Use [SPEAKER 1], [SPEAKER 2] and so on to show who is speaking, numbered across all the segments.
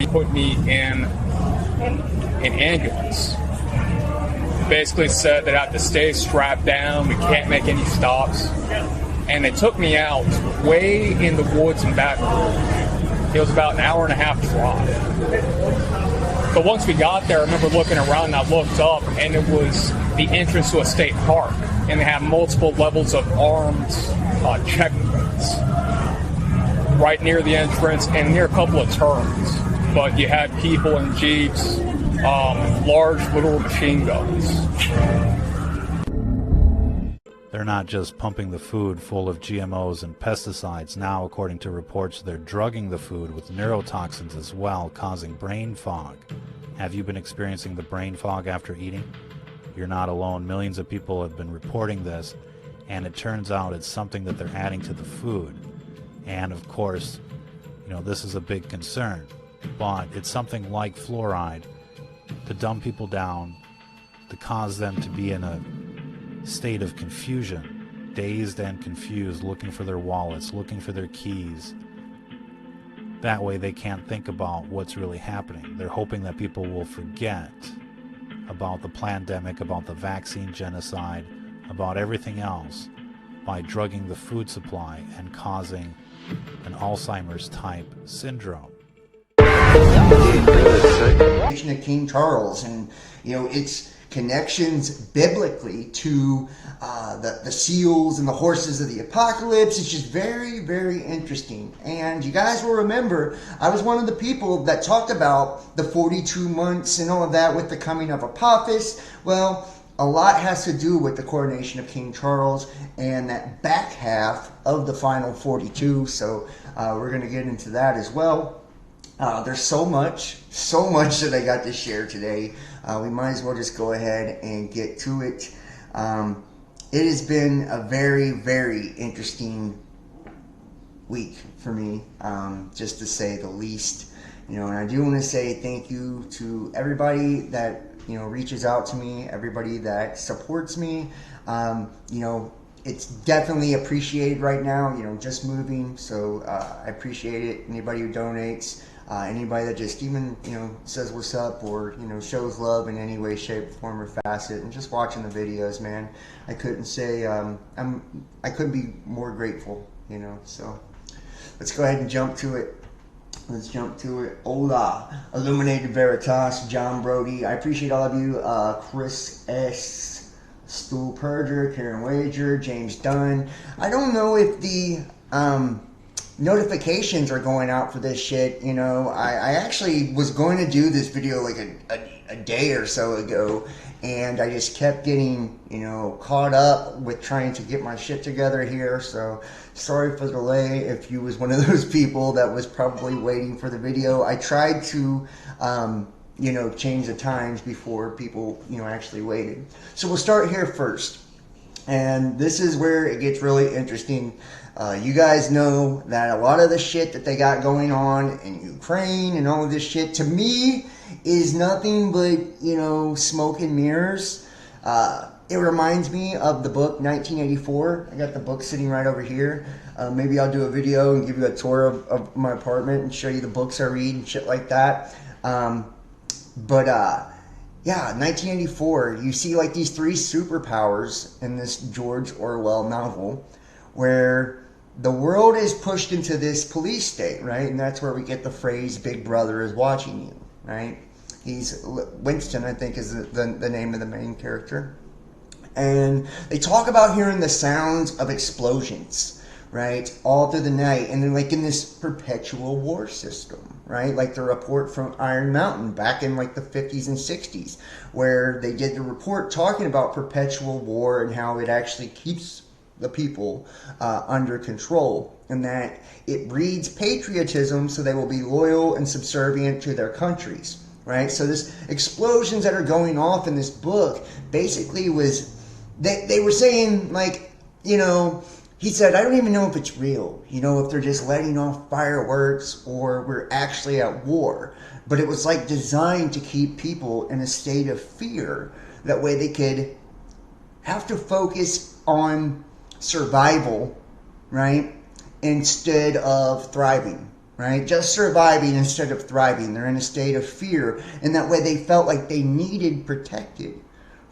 [SPEAKER 1] He put me in an ambulance. Basically said that I have to stay strapped down, we can't make any stops. And they took me out way in the woods and back. It was about an hour and a half drive. But once we got there, I remember looking around and I looked up and it was the entrance to a state park. And they have multiple levels of armed checkpoints right near the entrance and near a couple of turns. But you had people in jeeps, large little machine guns.
[SPEAKER 2] They're not just pumping the food full of GMOs and pesticides. Now, according to reports, they're drugging the food with neurotoxins as well, causing brain fog. Have you been experiencing the brain fog after eating? You're not alone. Millions of people have been reporting this, and it turns out it's something that they're adding to the food. And of course, this is a big concern, but it's something like fluoride to dumb people down, to cause them to be in a state of confusion, dazed and confused, looking for their wallets, looking for their keys. That way they can't think about what's really happening. They're hoping that people will forget about the pandemic, about the vaccine genocide, about everything else by drugging the food supply and causing an Alzheimer's type syndrome.
[SPEAKER 3] Of King Charles, and its connections biblically to the seals and the horses of the apocalypse. It's just very, very interesting. And you guys will remember, I was one of the people that talked about the 42 months and all of that with the coming of Apophis. Well, a lot has to do with the coronation of King Charles and that back half of the final 42. So we're going to get into that as well. There's so much that I got to share today. We might as well just go ahead and get to it. It has been a very, very interesting week for me, just to say the least. And I do want to say thank you to everybody that reaches out to me, everybody that supports me. It's definitely appreciated right now. Just moving, so I appreciate it. Anybody who donates. Anybody that just even, says what's up or, shows love in any way, shape, form, or facet, and just watching the videos, man, I couldn't say, I couldn't be more grateful, so let's go ahead and jump to it. Let's jump to it. Hola, Illuminated Veritas, John Brody. I appreciate all of you. Chris S., Stu Perger, Karen Wager, James Dunn. I don't know if the, notifications are going out for this shit. I actually was going to do this video like a day or so ago, and I just kept getting caught up with trying to get my shit together here. So sorry for the delay if you was one of those people that was probably waiting for the video. I tried to change the times before people actually waited. So we'll start here first, and this is where it gets really interesting. You guys know that a lot of the shit that they got going on in Ukraine and all of this shit, to me, is nothing but, smoke and mirrors. It reminds me of the book 1984. I got the book sitting right over here. Maybe I'll do a video and give you a tour of my apartment and show you the books I read and shit like that. Yeah, 1984, you see like these three superpowers in this George Orwell novel where the world is pushed into this police state, right? And that's where we get the phrase, Big Brother is watching you, right? He's Winston, I think, is the name of the main character. And they talk about hearing the sounds of explosions, right? All through the night. And then like in this perpetual war system, right? Like the report from Iron Mountain back in like the 50s and 60s, where they did the report talking about perpetual war and how it actually keeps the people under control, and that it breeds patriotism so they will be loyal and subservient to their countries, right? So this explosions that are going off in this book basically was, they were saying like, he said, I don't even know if it's real, if they're just letting off fireworks or we're actually at war. But it was like designed to keep people in a state of fear. That way they could have to focus on survival, right, instead of thriving, right? Just surviving instead of thriving. They're in a state of fear. And that way they felt like they needed protected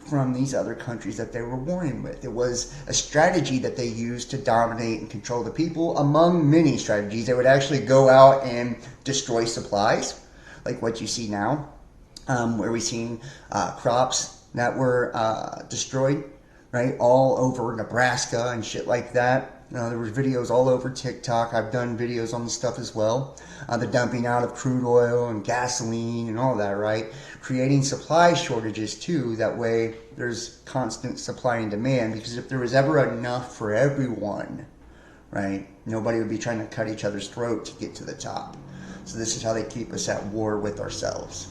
[SPEAKER 3] from these other countries that they were warring with. It was a strategy that they used to dominate and control the people. Among many strategies, they would actually go out and destroy supplies, like what you see now, where we've seen crops that were destroyed, right, all over Nebraska and shit like that. There were videos all over TikTok. I've done videos on this stuff as well. The dumping out of crude oil and gasoline and all that, right? Creating supply shortages too. That way there's constant supply and demand, because if there was ever enough for everyone, right, nobody would be trying to cut each other's throat to get to the top. So this is how they keep us at war with ourselves.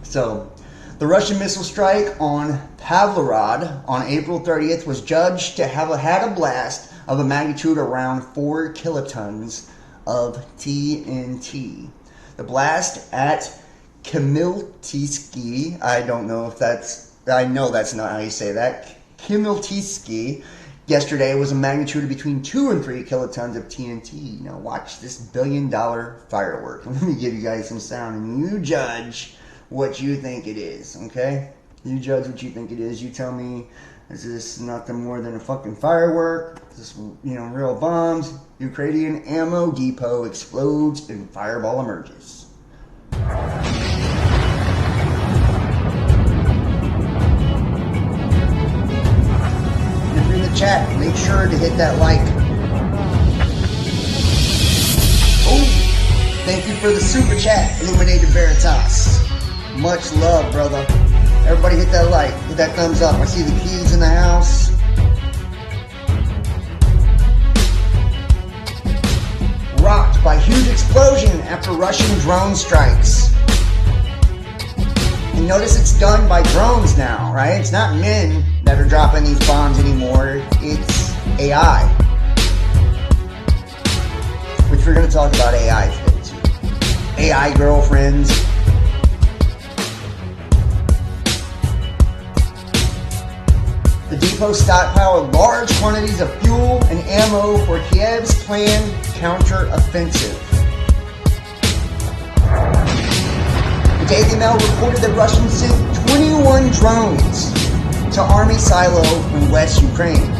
[SPEAKER 3] So the Russian missile strike on Pavlograd on April 30th was judged to have had a blast of a magnitude around 4 kilotons of TNT. The blast at Chmelnytsky, I know that's not how you say that, Chmelnytsky, yesterday was a magnitude of between 2 and 3 kilotons of TNT. Now watch this billion-dollar firework. Let me give you guys some sound, and you judge what you think it is, okay? You judge what you think it is. You tell me, is this nothing more than a fucking firework? Is this, real bombs? Ukrainian ammo depot explodes and fireball emerges. If you're in the chat, make sure to hit that like. Oh, thank you for the super chat, Illuminated Veritas. Much love, brother. Everybody hit that like, hit that thumbs up. I see the keys in the house. Rocked by huge explosion after Russian drone strikes. And notice it's done by drones now, right? It's not men that are dropping these bombs anymore. It's AI. Which we're going to talk about AI today too. AI girlfriends. The depot stockpiled large quantities of fuel and ammo for Kiev's planned counter-offensive. The Daily Mail reported that Russians sent 21 drones to army silo in West Ukraine.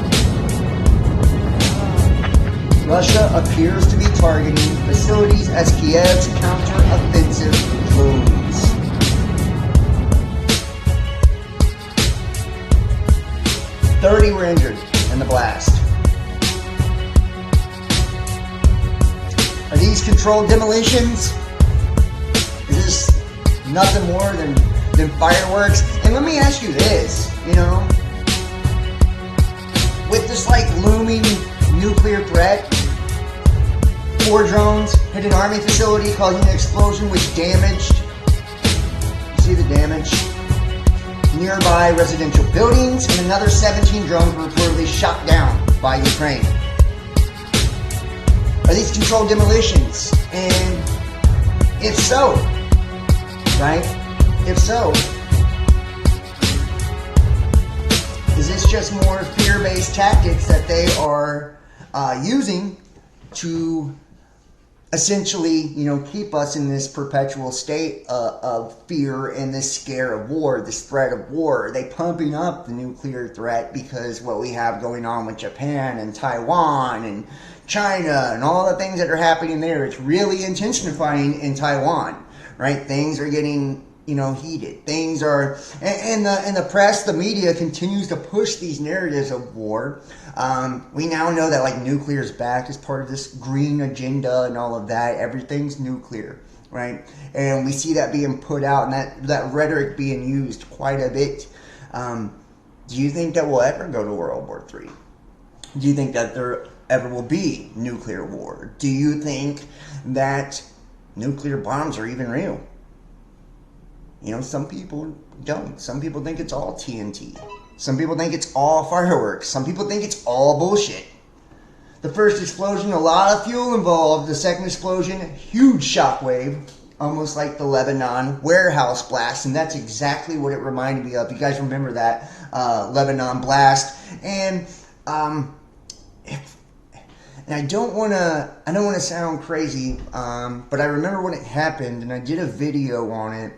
[SPEAKER 3] Russia appears to be targeting facilities as Kiev's counter-offensive looms. 30 were injured in the blast. Are these controlled demolitions? Is this nothing more than fireworks? And let me ask you this, with this looming nuclear threat, 4 drones hit an army facility causing an explosion which damaged, you see the damage? Nearby residential buildings, and another 17 drones were reportedly shot down by Ukraine. Are these controlled demolitions? And if so, right? If so, is this just more fear-based tactics that they are using to essentially, keep us in this perpetual state of fear and this scare of war, this threat of war? Are they pumping up the nuclear threat because what we have going on with Japan and Taiwan and China and all the things that are happening there? It's really intensifying in Taiwan, right? Things are getting, heated. Things are, and the press, the media continues to push these narratives of war. We now know that nuclear is back as part of this green agenda and all of that. Everything's nuclear, right? And we see that being put out and that rhetoric being used quite a bit. Do you think that we'll ever go to World War III? Do you think that there ever will be nuclear war? Do you think that nuclear bombs are even real? Some people don't. Some people think it's all TNT. Some people think it's all fireworks. Some people think it's all bullshit. The first explosion, a lot of fuel involved. The second explosion, huge shockwave, almost like the Lebanon warehouse blast. And that's exactly what it reminded me of. You guys remember that And I don't want to sound crazy, but I remember when it happened, and I did a video on it,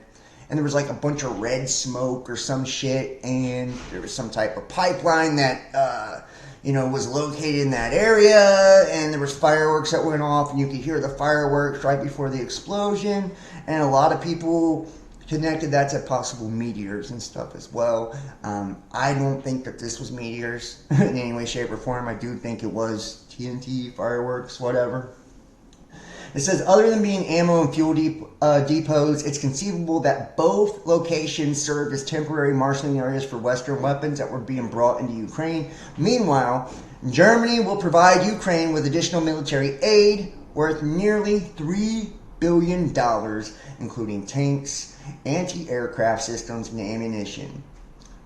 [SPEAKER 3] and there was like a bunch of red smoke or some shit, and there was some type of pipeline that was located in that area, and there was fireworks that went off, and you could hear the fireworks right before the explosion, and a lot of people connected that to possible meteors and stuff as well. I don't think that this was meteors in any way, shape, or form. I do think it was TNT, fireworks, whatever. It says, other than being ammo and fuel depots, it's conceivable that both locations served as temporary marshalling areas for Western weapons that were being brought into Ukraine. Meanwhile, Germany will provide Ukraine with additional military aid worth nearly $3 billion, including tanks, anti-aircraft systems, and ammunition.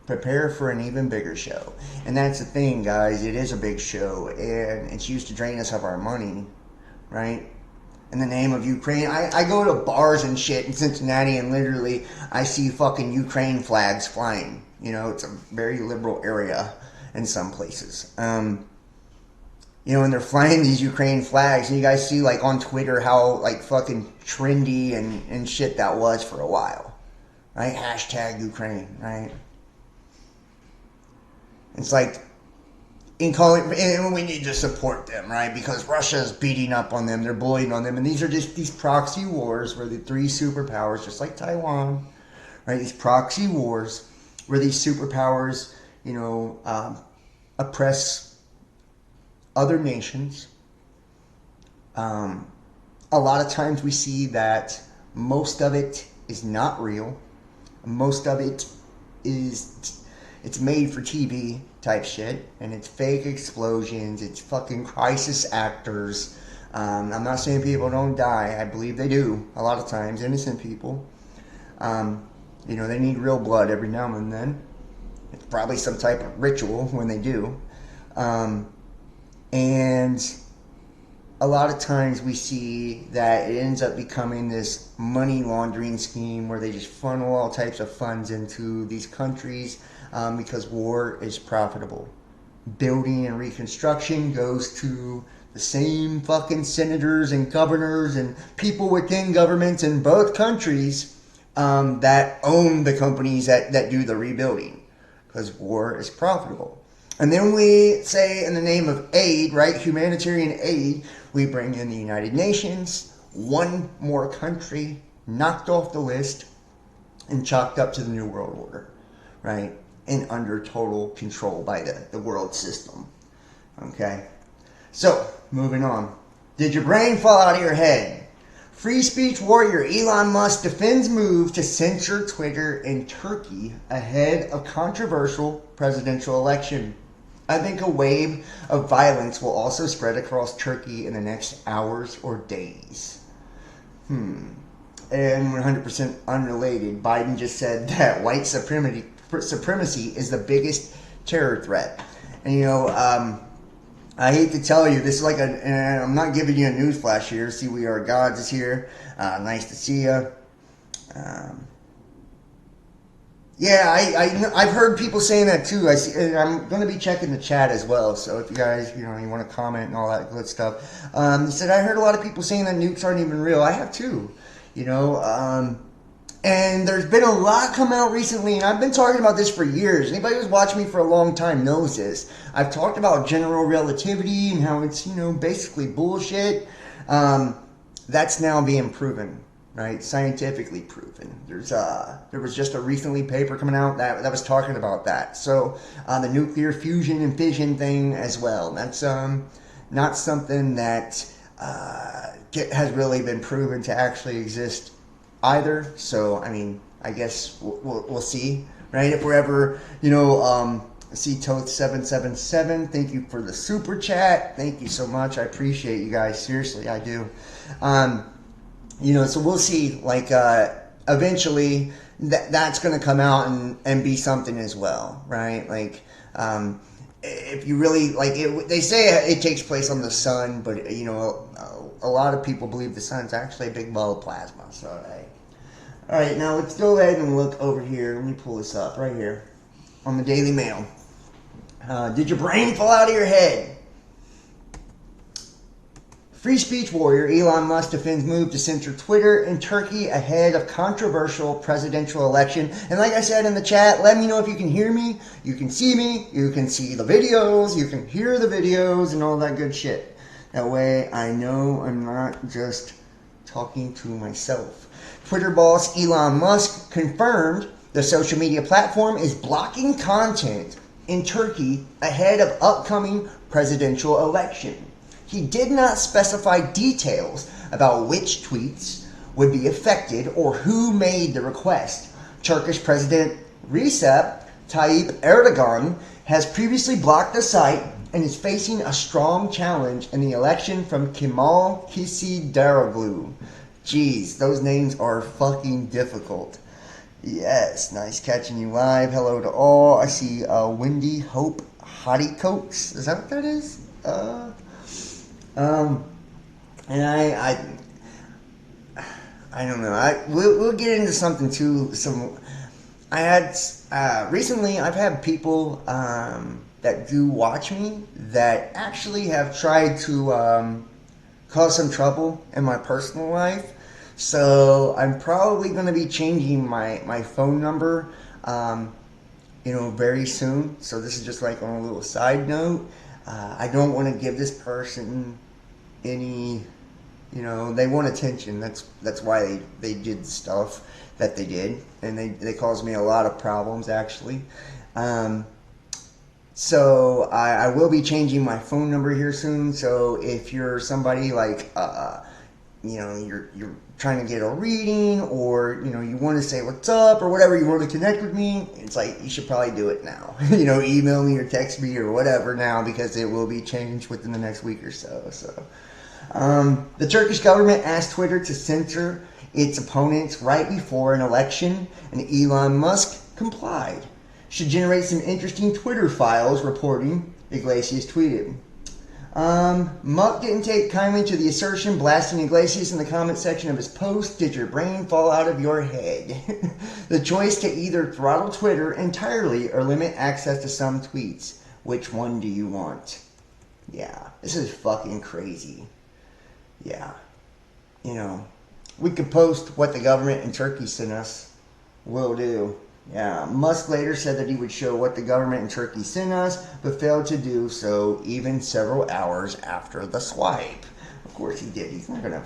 [SPEAKER 3] Prepare for an even bigger show. And that's the thing, guys. It is a big show, and it's used to drain us of our money, right? In the name of Ukraine. I go to bars and shit in Cincinnati, and literally I see fucking Ukraine flags flying. It's a very liberal area in some places. And they're flying these Ukraine flags, and you guys see like on Twitter how like fucking trendy and shit that was for a while, right? Hashtag Ukraine, right? It's like, and we need to support them, right? Because Russia's beating up on them, they're bullying on them, and these are just these proxy wars where the three superpowers, just like Taiwan, right? These proxy wars where these superpowers, oppress other nations. A lot of times we see that most of it is not real. Most of it it's made for TV type shit, and it's fake explosions, it's fucking crisis actors. I'm not saying people don't die. I believe they do a lot of times, innocent people. They need real blood every now and then. It's probably some type of ritual when they do. And a lot of times we see that it ends up becoming this money laundering scheme where they just funnel all types of funds into these countries because war is profitable. Building and reconstruction goes to the same fucking senators and governors and people within governments in both countries that own the companies that do the rebuilding, because war is profitable. And then we say, in the name of aid, right, humanitarian aid, we bring in the United Nations, one more country knocked off the list and chalked up to the New World Order, right, and under total control by the world system. Okay, so moving on. Did your brain fall out of your head? Free speech warrior Elon Musk defends move to censor Twitter in Turkey ahead of controversial presidential election. I think a wave of violence will also spread across Turkey in the next hours or days. And 100% unrelated, Biden just said that white supremacy is the biggest terror threat. And I hate to tell you, this is like and I'm not giving you a news flash here. See, We Are Gods is here. Nice to see you. I've heard people saying that too. And I'm going to be checking the chat as well. So if you guys, you want to comment and all that good stuff. He said, I heard a lot of people saying that nukes aren't even real. I have too. And there's been a lot come out recently, and I've been talking about this for years. Anybody who's watched me for a long time knows this. I've talked about general relativity and how it's, basically bullshit. That's now being proven, right? Scientifically proven. There was just a recently paper coming out that was talking about that. So the nuclear fusion and fission thing as well. That's not something that has really been proven to actually exist either. So I guess we'll see, right? If we're ever see Toth777, thank you for the super chat. Thank you so much. I appreciate you guys, seriously, I do. So we'll see, eventually that's going to come out and be something as well, right? If you really they say it takes place on the sun, but a lot of people believe the sun's actually a big ball of plasma. So all right, now let's go ahead and look over here. Let me pull this up right here on the Daily Mail. Did your brain fall out of your head? Free speech warrior Elon Musk defends move to censor Twitter in Turkey ahead of controversial presidential election. And like I said in the chat, let me know if you can hear me, you can see me, you can see the videos, you can hear the videos, and all that good shit. That way I know I'm not just talking to myself. Twitter boss Elon Musk confirmed the social media platform is blocking content in Turkey ahead of upcoming presidential election. He did not specify details about which tweets would be affected or who made the request. Turkish President Recep Tayyip Erdogan has previously blocked the site and is facing a strong challenge in the election from Kemal Kılıçdaroğlu. Jeez, those names are fucking difficult. Yes, nice catching you live. Hello to all. I see Wendy Hope Hottie Coats. Is that what that is? And I don't know. We'll get into something too. I had recently. I've had people that do watch me that actually have tried to cause some trouble in my personal life. So I'm probably going to be changing my phone number, very soon. So this is just like on a little side note. I don't want to give this person any, they want attention. That's why they did the stuff that they did, and they caused me a lot of problems actually. So I will be changing my phone number here soon. So if you're somebody like you're trying to get a reading, or you want to say what's up or whatever, you want to connect with me, it's like you should probably do it now. Email me or text me or whatever now, because it will be changed within the next week or so. The Turkish government asked Twitter to censor its opponents right before an election, and Elon Musk complied. Should generate some interesting Twitter files, reporting Iglesias tweeted. Musk didn't take kindly to the assertion, blasting Iglesias in the comment section of his post. Did your brain fall out of your head? The choice to either throttle Twitter entirely or limit access to some tweets. Which one do you want? Yeah, this is fucking crazy. Yeah. We could post what the government in Turkey sent us. Will do. Yeah, Musk later said that he would show what the government in Turkey sent us, but failed to do so even several hours after the swipe. Of course he did. He's not gonna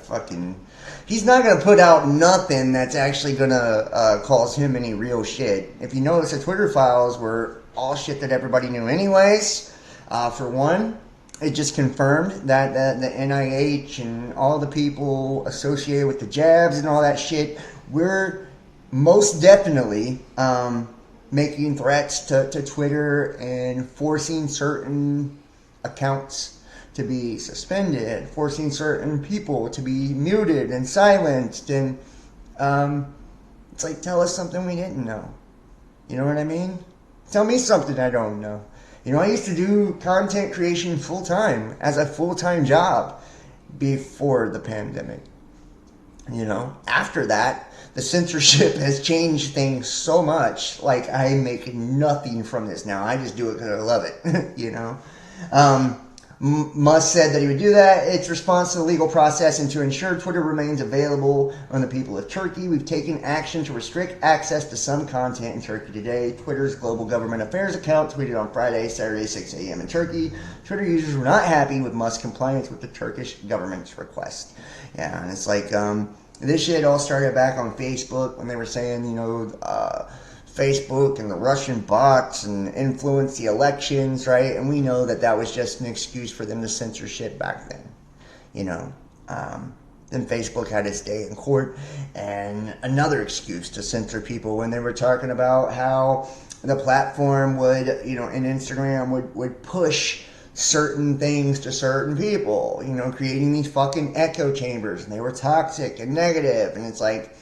[SPEAKER 3] put out nothing that's actually gonna cause him any real shit. If you notice, the Twitter files were all shit that everybody knew anyways. For one, it just confirmed that the NIH and all the people associated with the jabs and all that shit were most definitely making threats to Twitter and forcing certain accounts to be suspended, forcing certain people to be muted and silenced. And it's like, tell us something we didn't know. You know what I mean? Tell me something I don't know. I used to do content creation full-time as a full-time job before the pandemic. After that, the censorship has changed things so much. Like, I make nothing from this now. I just do it because I love it, Musk said that he would do that. It's response to the legal process and to ensure Twitter remains available on the people of Turkey. We've taken action to restrict access to some content in Turkey today. Twitter's global government affairs account tweeted on Friday, Saturday, 6 a.m. in Turkey. Twitter users were not happy with Musk's compliance with the Turkish government's request. Yeah, and it's like, this shit all started back on Facebook when they were saying, Facebook and the Russian bots and influence the elections, right? And we know that was just an excuse for them to censor shit back then. Then Facebook had its day in court, and another excuse to censor people when they were talking about how the platform would, and Instagram would push certain things to certain people, creating these fucking echo chambers, and they were toxic and negative. And it's like,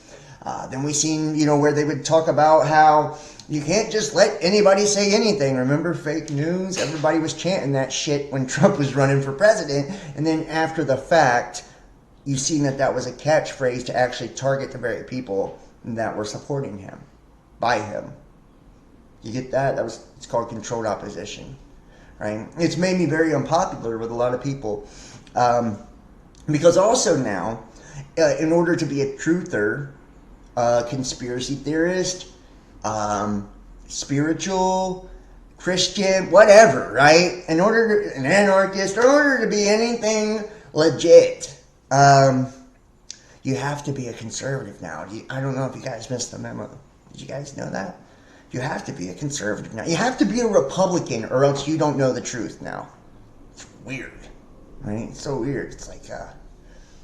[SPEAKER 3] then we seen, where they would talk about how you can't just let anybody say anything. Remember fake news? Everybody was chanting that shit when Trump was running for president. And then after the fact, you've seen that was a catchphrase to actually target the very people that were supporting him, by him. You get that? It's called controlled opposition, right? It's made me very unpopular with a lot of people. Because also now, in order to be a truther, conspiracy theorist, spiritual, Christian, whatever, right? An anarchist, in order to be anything legit, you have to be a conservative now. I don't know if you guys missed the memo. Did you guys know that? You have to be a conservative now. You have to be a Republican, or else you don't know the truth now. It's weird, right? It's so weird. It's like,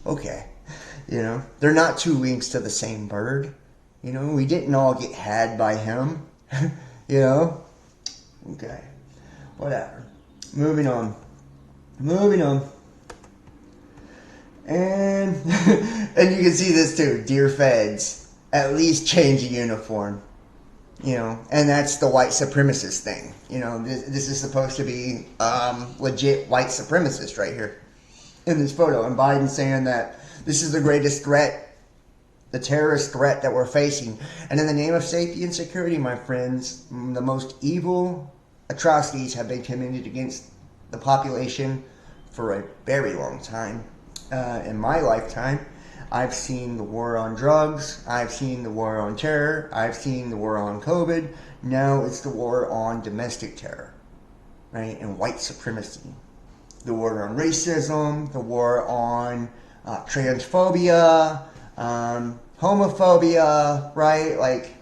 [SPEAKER 3] okay, they're not two wings to the same bird. We didn't all get had by him. Okay, whatever. Moving on. And and you can see this too. Dear Feds, at least change a uniform. And that's the white supremacist thing. This is supposed to be legit white supremacist right here in this photo. And Biden saying that this is the greatest threat, the terrorist threat that we're facing. And in the name of safety and security, my friends, the most evil atrocities have been committed against the population for a very long time. In my lifetime, I've seen the war on drugs, I've seen the war on terror, I've seen the war on COVID. Now it's the war on domestic terror, right? And white supremacy. The war on racism, the war on transphobia, homophobia, right? Like,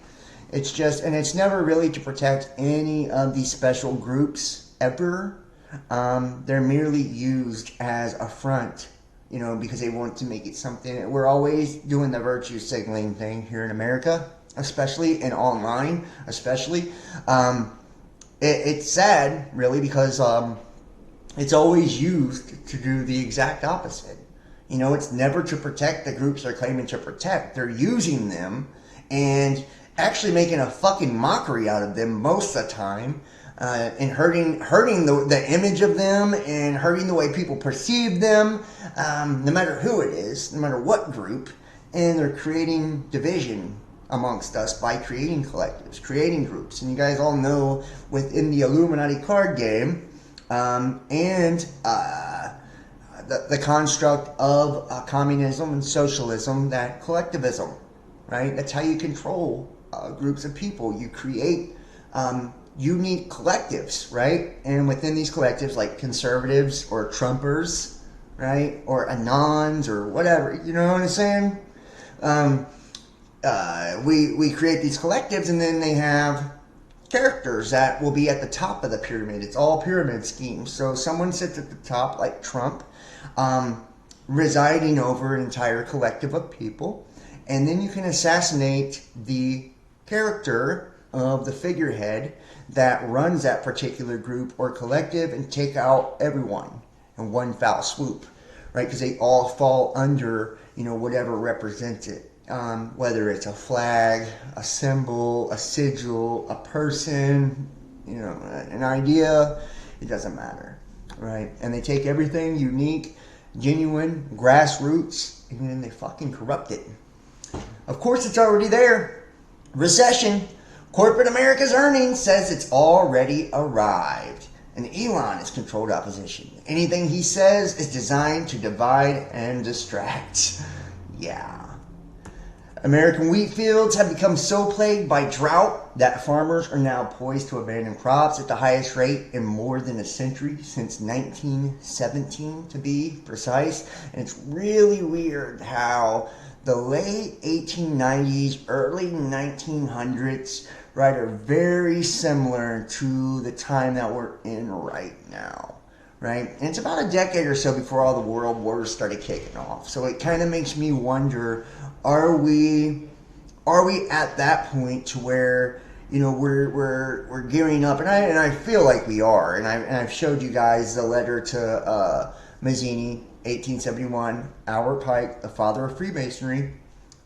[SPEAKER 3] it's just, and it's never really to protect any of these special groups ever. They're merely used as a front, because they want to make it something. We're always doing the virtue signaling thing here in America, especially, and online, especially. It's sad, really, because it's always used to do the exact opposite. It's never to protect the groups they're claiming to protect. They're using them and actually making a fucking mockery out of them most of the time, and hurting the image of them and hurting the way people perceive them, no matter who it is, no matter what group. And they're creating division amongst us by creating collectives, creating groups. And you guys all know within the Illuminati card game, and the construct of communism and socialism, that collectivism, right? That's how you control groups of people. You create unique collectives, right? And within these collectives, like conservatives or Trumpers, right? Or Anons or whatever, you know what I'm saying? We create these collectives, and then they have characters that will be at the top of the pyramid. It's all pyramid schemes. So someone sits at the top, like Trump, residing over an entire collective of people, and then you can assassinate the character of the figurehead that runs that particular group or collective and take out everyone in one foul swoop, right? Because they all fall under, whatever represents it. Whether it's a flag, a symbol, a sigil, a person, an idea, it doesn't matter, right? And they take everything unique, genuine, grassroots, and then they fucking corrupt it. Of course, it's already there. Recession. Corporate America's earnings says it's already arrived. And Elon is controlled opposition. Anything he says is designed to divide and distract. Yeah. American wheat fields have become so plagued by drought that farmers are now poised to abandon crops at the highest rate in more than a century, since 1917 to be precise. And it's really weird how the late 1890s, early 1900s, right, are very similar to the time that we're in right now, right? And it's about a decade or so before all the world wars started kicking off. So it kind of makes me wonder, are we at that point to where, we're gearing up? And I feel like we are. And I've showed you guys the letter to Mazzini, 1871, Albert Pike, the father of Freemasonry,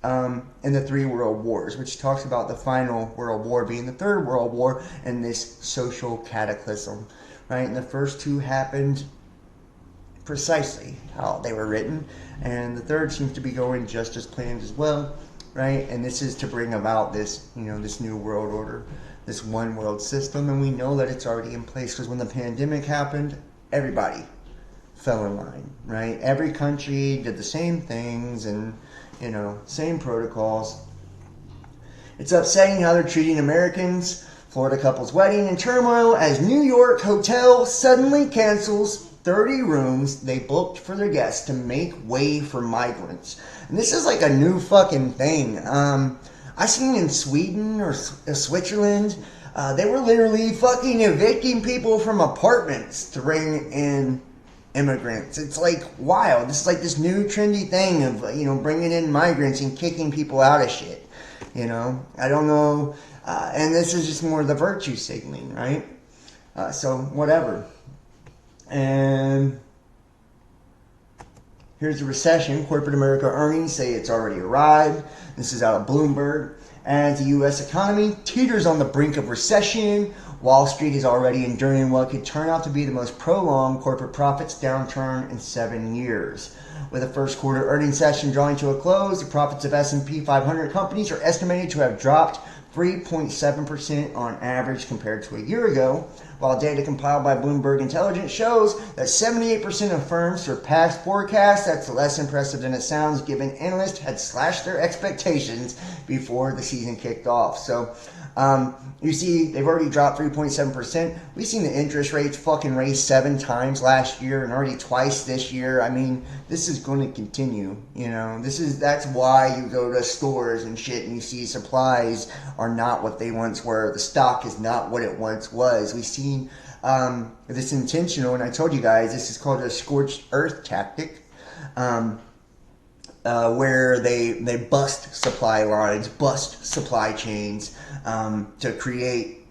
[SPEAKER 3] and the three world wars, which talks about the final world war being the third world war and this social cataclysm, right? And the first two happened precisely how they were written, and the third seems to be going just as planned as well, right? And this is to bring about this, this new world order, this one world system, and we know that it's already in place, because when the pandemic happened, everybody fell in line, right? Every country did the same things and, same protocols. It's upsetting how they're treating Americans. Florida couple's wedding in turmoil as New York hotel suddenly cancels 30 rooms they booked for their guests to make way for migrants. And this is like a new fucking thing. I seen in Sweden or Switzerland, they were literally fucking evicting people from apartments to bring in immigrants. It's like wild. This is like this new trendy thing of, bringing in migrants and kicking people out of shit. I don't know. And this is just more the virtue signaling, right? So, whatever. And here's the recession. Corporate America earnings say it's already arrived. This is out of Bloomberg. As the U.S. economy teeters on the brink of recession, Wall Street is already enduring what could turn out to be the most prolonged corporate profits downturn in 7 years. With the first quarter earnings session drawing to a close, the profits of S&P 500 companies are estimated to have dropped 3.7% on average compared to a year ago, while data compiled by Bloomberg Intelligence shows that 78% of firms surpassed forecasts. That's less impressive than it sounds, given analysts had slashed their expectations before the season kicked off. So, you see, they've already dropped 3.7%. We've seen the interest rates fucking raise 7 times last year and already twice this year. I mean, this is going to continue, That's why you go to stores and shit and you see supplies are not what they once were. The stock is not what it once was. We've seen this intentional, and I told you guys, this is called a scorched earth tactic. Where they bust supply lines, bust supply chains to create,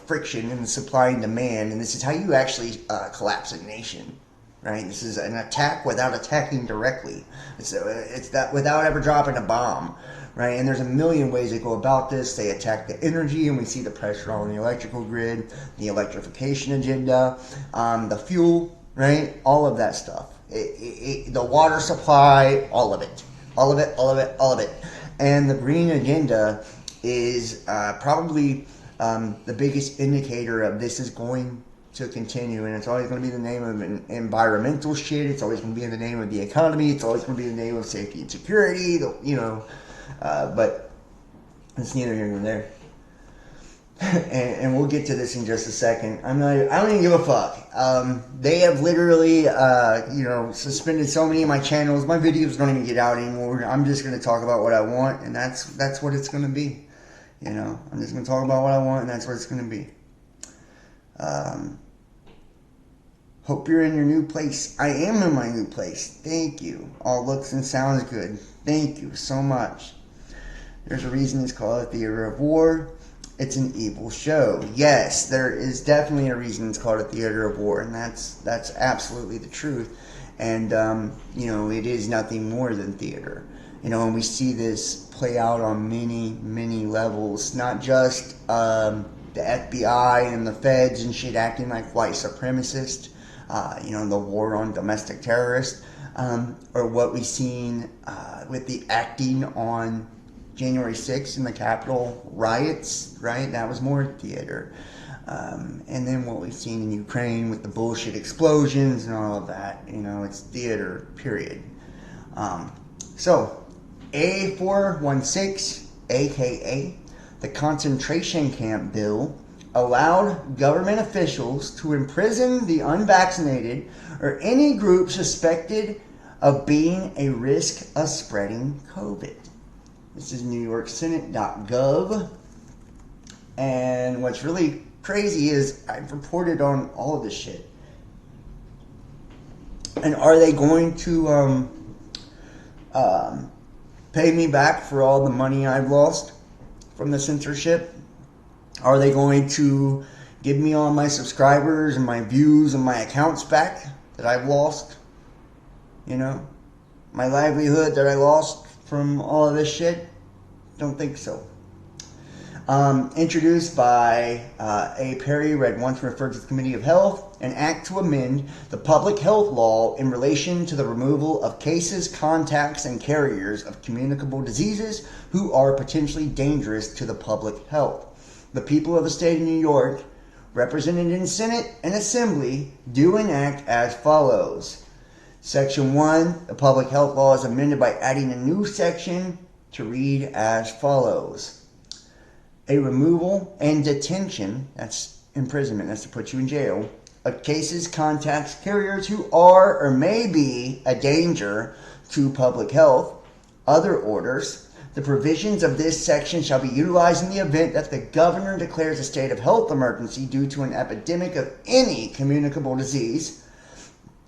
[SPEAKER 3] friction in the supply and demand. And this is how you actually collapse a nation, right? This is an attack without attacking directly. It's that without ever dropping a bomb, right? And there's a million ways they go about this. They attack the energy, and we see the pressure on the electrical grid, the electrification agenda, the fuel, right? All of that stuff. The water supply, all of it. And the green agenda is probably the biggest indicator of this is going to continue, and it's always going to be the name of environmental shit. It's always going to be in the name of the economy. It's always going to be in the name of safety and security. But it's neither here nor there. and we'll get to this in just a second. I don't even give a fuck. They have literally, suspended so many of my channels. My videos don't even get out anymore. I'm just going to talk about what I want, and that's what it's going to be. I'm just going to talk about what I want, and that's what it's going to be. Hope you're in your new place. I am in my new place. Thank you. All looks and sounds good. Thank you so much. There's a reason it's called A Theater of War. It's an evil show. Yes, there is definitely a reason it's called A Theater of War, and that's absolutely the truth. And, it is nothing more than theater. And we see this play out on many, many levels, not just the FBI and the feds and shit acting like white supremacists, the war on domestic terrorists, or what we've seen with the acting on January 6th in the Capitol riots, right? That was more theater. And then what we've seen in Ukraine with the bullshit explosions and all of that, it's theater, period. So, A416, aka the concentration camp bill, allowed government officials to imprison the unvaccinated or any group suspected of being a risk of spreading COVID. This is NewYorkSenate.gov. And what's really crazy is I've reported on all of this shit. And are they going to pay me back for all the money I've lost from the censorship? Are they going to give me all my subscribers and my views and my accounts back that I've lost? My livelihood that I lost from all of this shit? Don't think so. Introduced by A. Perry, read once, referred to the Committee of Health, an act to amend the public health law in relation to the removal of cases, contacts, and carriers of communicable diseases who are potentially dangerous to the public health. The people of the state of New York represented in Senate and Assembly, do enact as follows. Section 1, the public health law is amended by adding a new section to read as follows. A removal and detention, that's imprisonment, that's to put you in jail, of cases contacts carriers who are or may be a danger to public health. Other orders. The provisions of this section shall be utilized in the event that the governor declares a state of health emergency due to an epidemic of any communicable disease.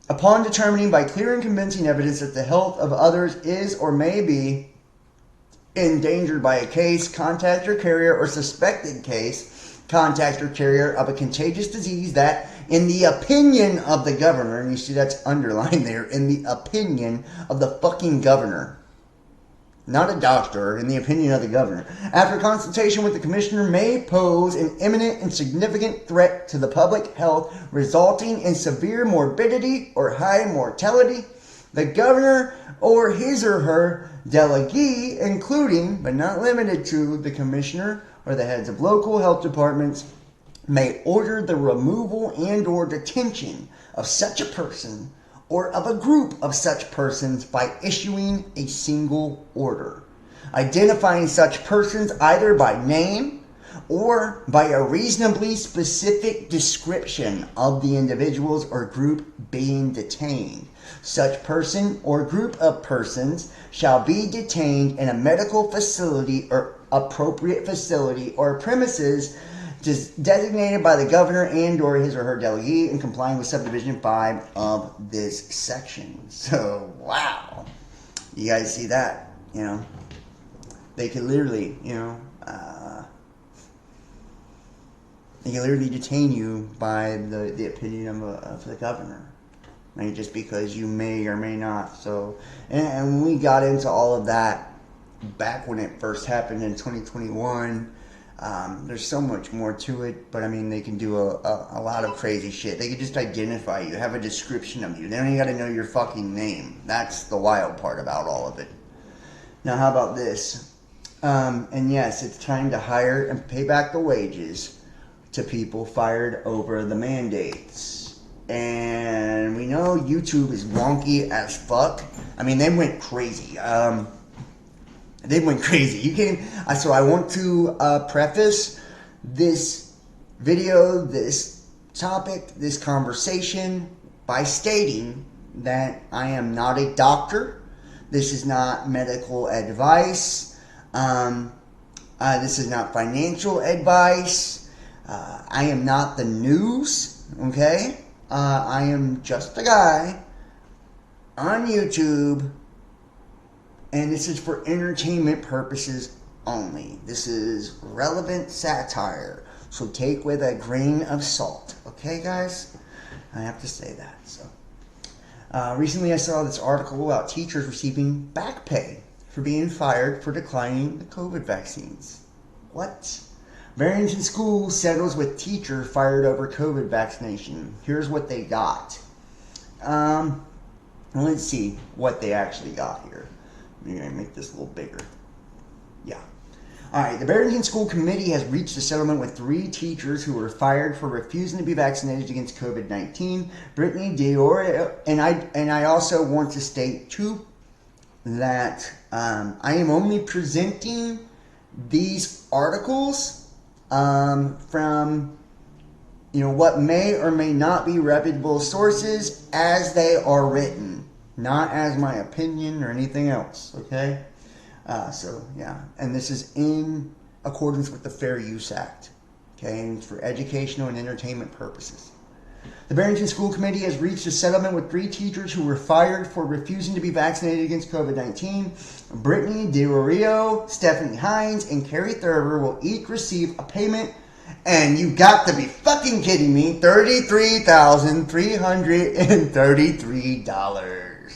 [SPEAKER 3] Upon determining by clear and convincing evidence that the health of others is or may be endangered by a case, contact, or carrier, or suspected case, contact, or carrier of a contagious disease that, in the opinion of the governor, and you see that's underlined there, in the opinion of the fucking governor, not a doctor, in the opinion of the governor, after consultation with the commissioner, may pose an imminent and significant threat to the public health, resulting in severe morbidity or high mortality, the governor or his or her delegee, including but not limited to the commissioner or the heads of local health departments, may order the removal and or detention of such a person or of a group of such persons by issuing a single order, identifying such persons either by name or by a reasonably specific description of the individuals or group being detained. Such person or group of persons shall be detained in a medical facility or appropriate facility or premises designated by the governor and or his or her delegee in complying with subdivision 5 of this section. So, wow. You guys see that, They could literally, they can literally detain you by the opinion of the governor. Like, just because you may or may not. So, and when we got into all of that back when it first happened in 2021, there's so much more to it, but I mean, they can do a lot of crazy shit. They can just identify you, have a description of you. They don't even got to know your fucking name. That's the wild part about all of it. Now, how about this? And yes, it's time to hire and pay back the wages to people fired over the mandates. And we know YouTube is wonky as fuck. I mean, they went crazy. So I want to preface this video, this topic, this conversation by stating that I am not a doctor. This is not medical advice. This is not financial advice. I am not the news, okay? I am just a guy on YouTube, and this is for entertainment purposes only. This is relevant satire, so take with a grain of salt. Okay, guys? I have to say that. So, recently I saw this article about teachers receiving back pay for being fired for declining the COVID vaccines. What? Barrington School settles with teacher fired over COVID vaccination. Here's what they got. Let's see what they actually got here. I'm going to make this a little bigger. Yeah. Alright, the Barrington School Committee has reached a settlement with 3 teachers who were fired for refusing to be vaccinated against COVID-19. Brittany Dior, and I also want to state too that I am only presenting these articles from what may or may not be reputable sources as they are written, not as my opinion or anything else. Okay. So, yeah. And this is in accordance with the Fair Use Act. Okay. And it's for educational and entertainment purposes. The Barrington School Committee has reached a settlement with 3 teachers who were fired for refusing to be vaccinated against COVID-19. Brittany DeRio, Stephanie Hines, and Carrie Thurber will each receive a payment, and you got to be fucking kidding me, $33,333.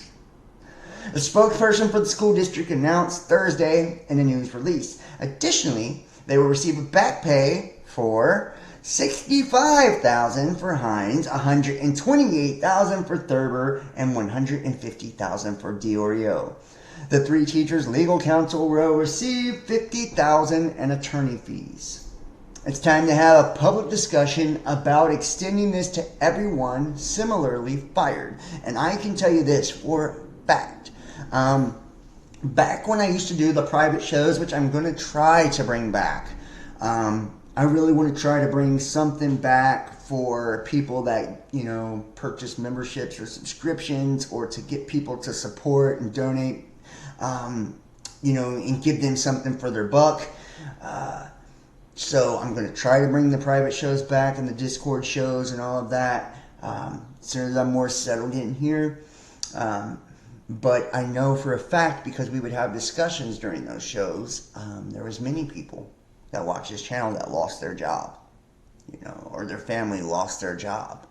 [SPEAKER 3] A spokesperson for the school district announced Thursday in a news release. Additionally, they will receive a back pay for $65,000 for Hines, $128,000 for Thurber, and $150,000 for DeOrio. The 3 teachers' legal counsel will receive $50,000 in attorney fees. It's time to have a public discussion about extending this to everyone similarly fired. And I can tell you this for a fact. Back when I used to do the private shows, which I'm going to try to bring back, I really want to try to bring something back for people that, purchase memberships or subscriptions, or to get people to support and donate, and give them something for their buck. So I'm going to try to bring the private shows back and the Discord shows and all of that as soon as I'm more settled in here. But I know for a fact, because we would have discussions during those shows, there was many people that watch this channel that lost their job, or their family lost their job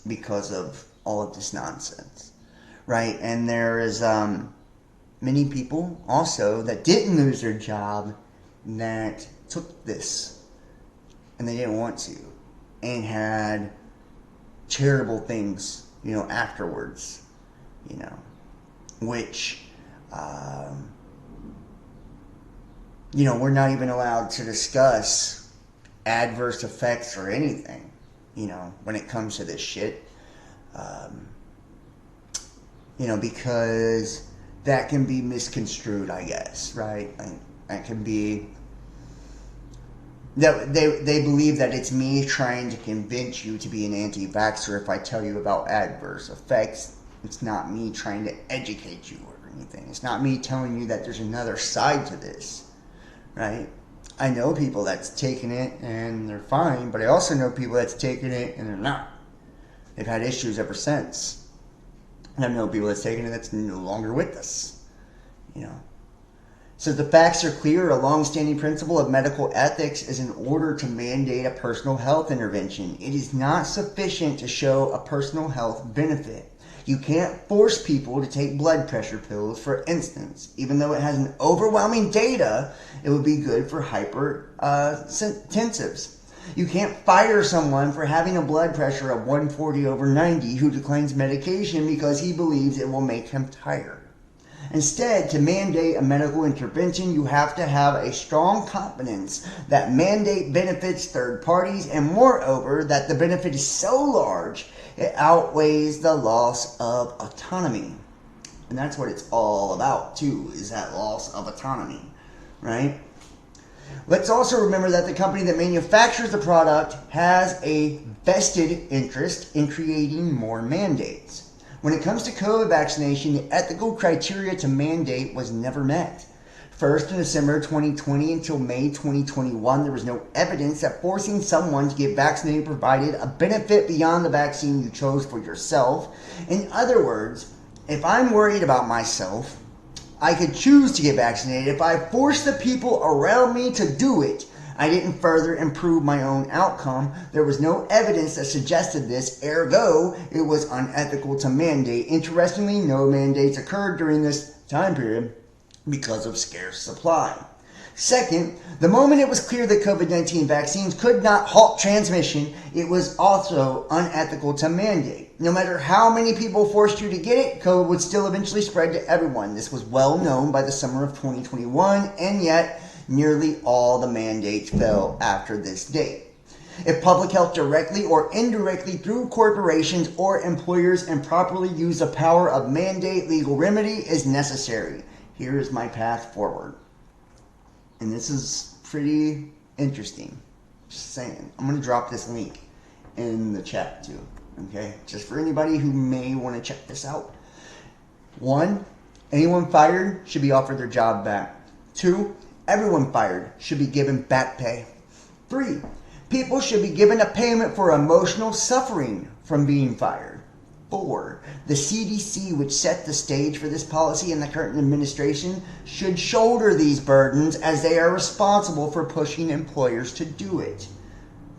[SPEAKER 3] because of all of this nonsense, right? And there is many people also that didn't lose their job that took this and they didn't want to, and had charitable things, afterwards, which, we're not even allowed to discuss adverse effects or anything, when it comes to this shit, because that can be misconstrued, I guess, right? That can be that they believe that it's me trying to convince you to be an anti-vaxxer if I tell you about adverse effects. It's not me trying to educate you or anything. It's not me telling you that there's another side to this, right? I know people that's taken it and they're fine, but I also know people that's taken it and they're not. They've had issues ever since. And I know people that's taken it that's no longer with us, So the facts are clear. A long-standing principle of medical ethics is in order to mandate a personal health intervention, it is not sufficient to show a personal health benefit. You can't force people to take blood pressure pills, for instance. Even though it has an overwhelming data, it would be good for hypertensives. You can't fire someone for having a blood pressure of 140/90 who declines medication because he believes it will make him tired. Instead, to mandate a medical intervention, you have to have a strong confidence that mandate benefits third parties, and moreover, that the benefit is so large it outweighs the loss of autonomy. And that's what it's all about, too, is that loss of autonomy, right? Let's also remember that the company that manufactures the product has a vested interest in creating more mandates. When it comes to COVID vaccination, the ethical criteria to mandate was never met. First, in December 2020 until May 2021, there was no evidence that forcing someone to get vaccinated provided a benefit beyond the vaccine you chose for yourself. In other words, if I'm worried about myself, I could choose to get vaccinated. If I force the people around me to do it, I didn't further improve my own outcome. There was no evidence that suggested this, ergo, it was unethical to mandate. Interestingly, no mandates occurred during this time period because of scarce supply. Second, the moment it was clear that COVID-19 vaccines could not halt transmission, it was also unethical to mandate. No matter how many people forced you to get it, COVID would still eventually spread to everyone. This was well known by the summer of 2021, and yet nearly all the mandates fell after this date. If public health directly or indirectly through corporations or employers improperly use the power of mandate, legal remedy is necessary. Here is my path forward. And this is pretty interesting. Just saying. I'm going to drop this link in the chat too. Okay? Just for anybody who may want to check this out. 1, anyone fired should be offered their job back. 2, everyone fired should be given back pay. 3, people should be given a payment for emotional suffering from being fired. 4, the CDC, which set the stage for this policy in the current administration, should shoulder these burdens as they are responsible for pushing employers to do it.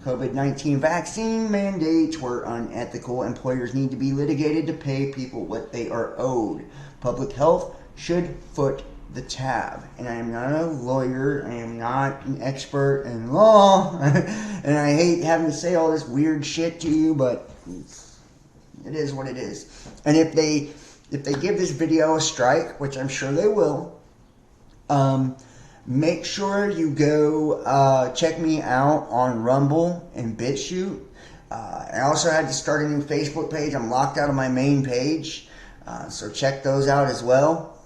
[SPEAKER 3] COVID-19 vaccine mandates were unethical. Employers need to be litigated to pay people what they are owed. Public health should foot the tab. And I am not a lawyer. I am not an expert in law. And I hate having to say all this weird shit to you, but it is what it is. And if they give this video a strike, which I'm sure they will, Make sure you go check me out on Rumble and BitChute. I also had to start a new Facebook page. I'm locked out of my main page, so check those out as well.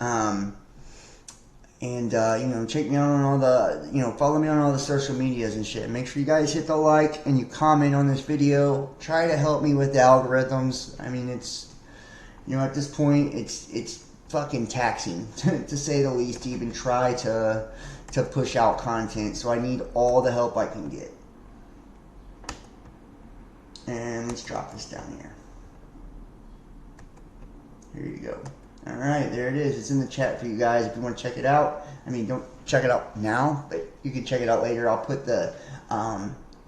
[SPEAKER 3] Check me out on all the, follow me on all the social medias and shit. Make sure you guys hit the like and you comment on this video. Try to help me with the algorithms. I mean, it's, at this point, it's fucking taxing, to say the least, to even try to push out content. So I need all the help I can get. And let's drop this down here. Here you go. Alright, there it is. It's in the chat for you guys if you want to check it out. I mean, don't check it out now, but you can check it out later. I'll put the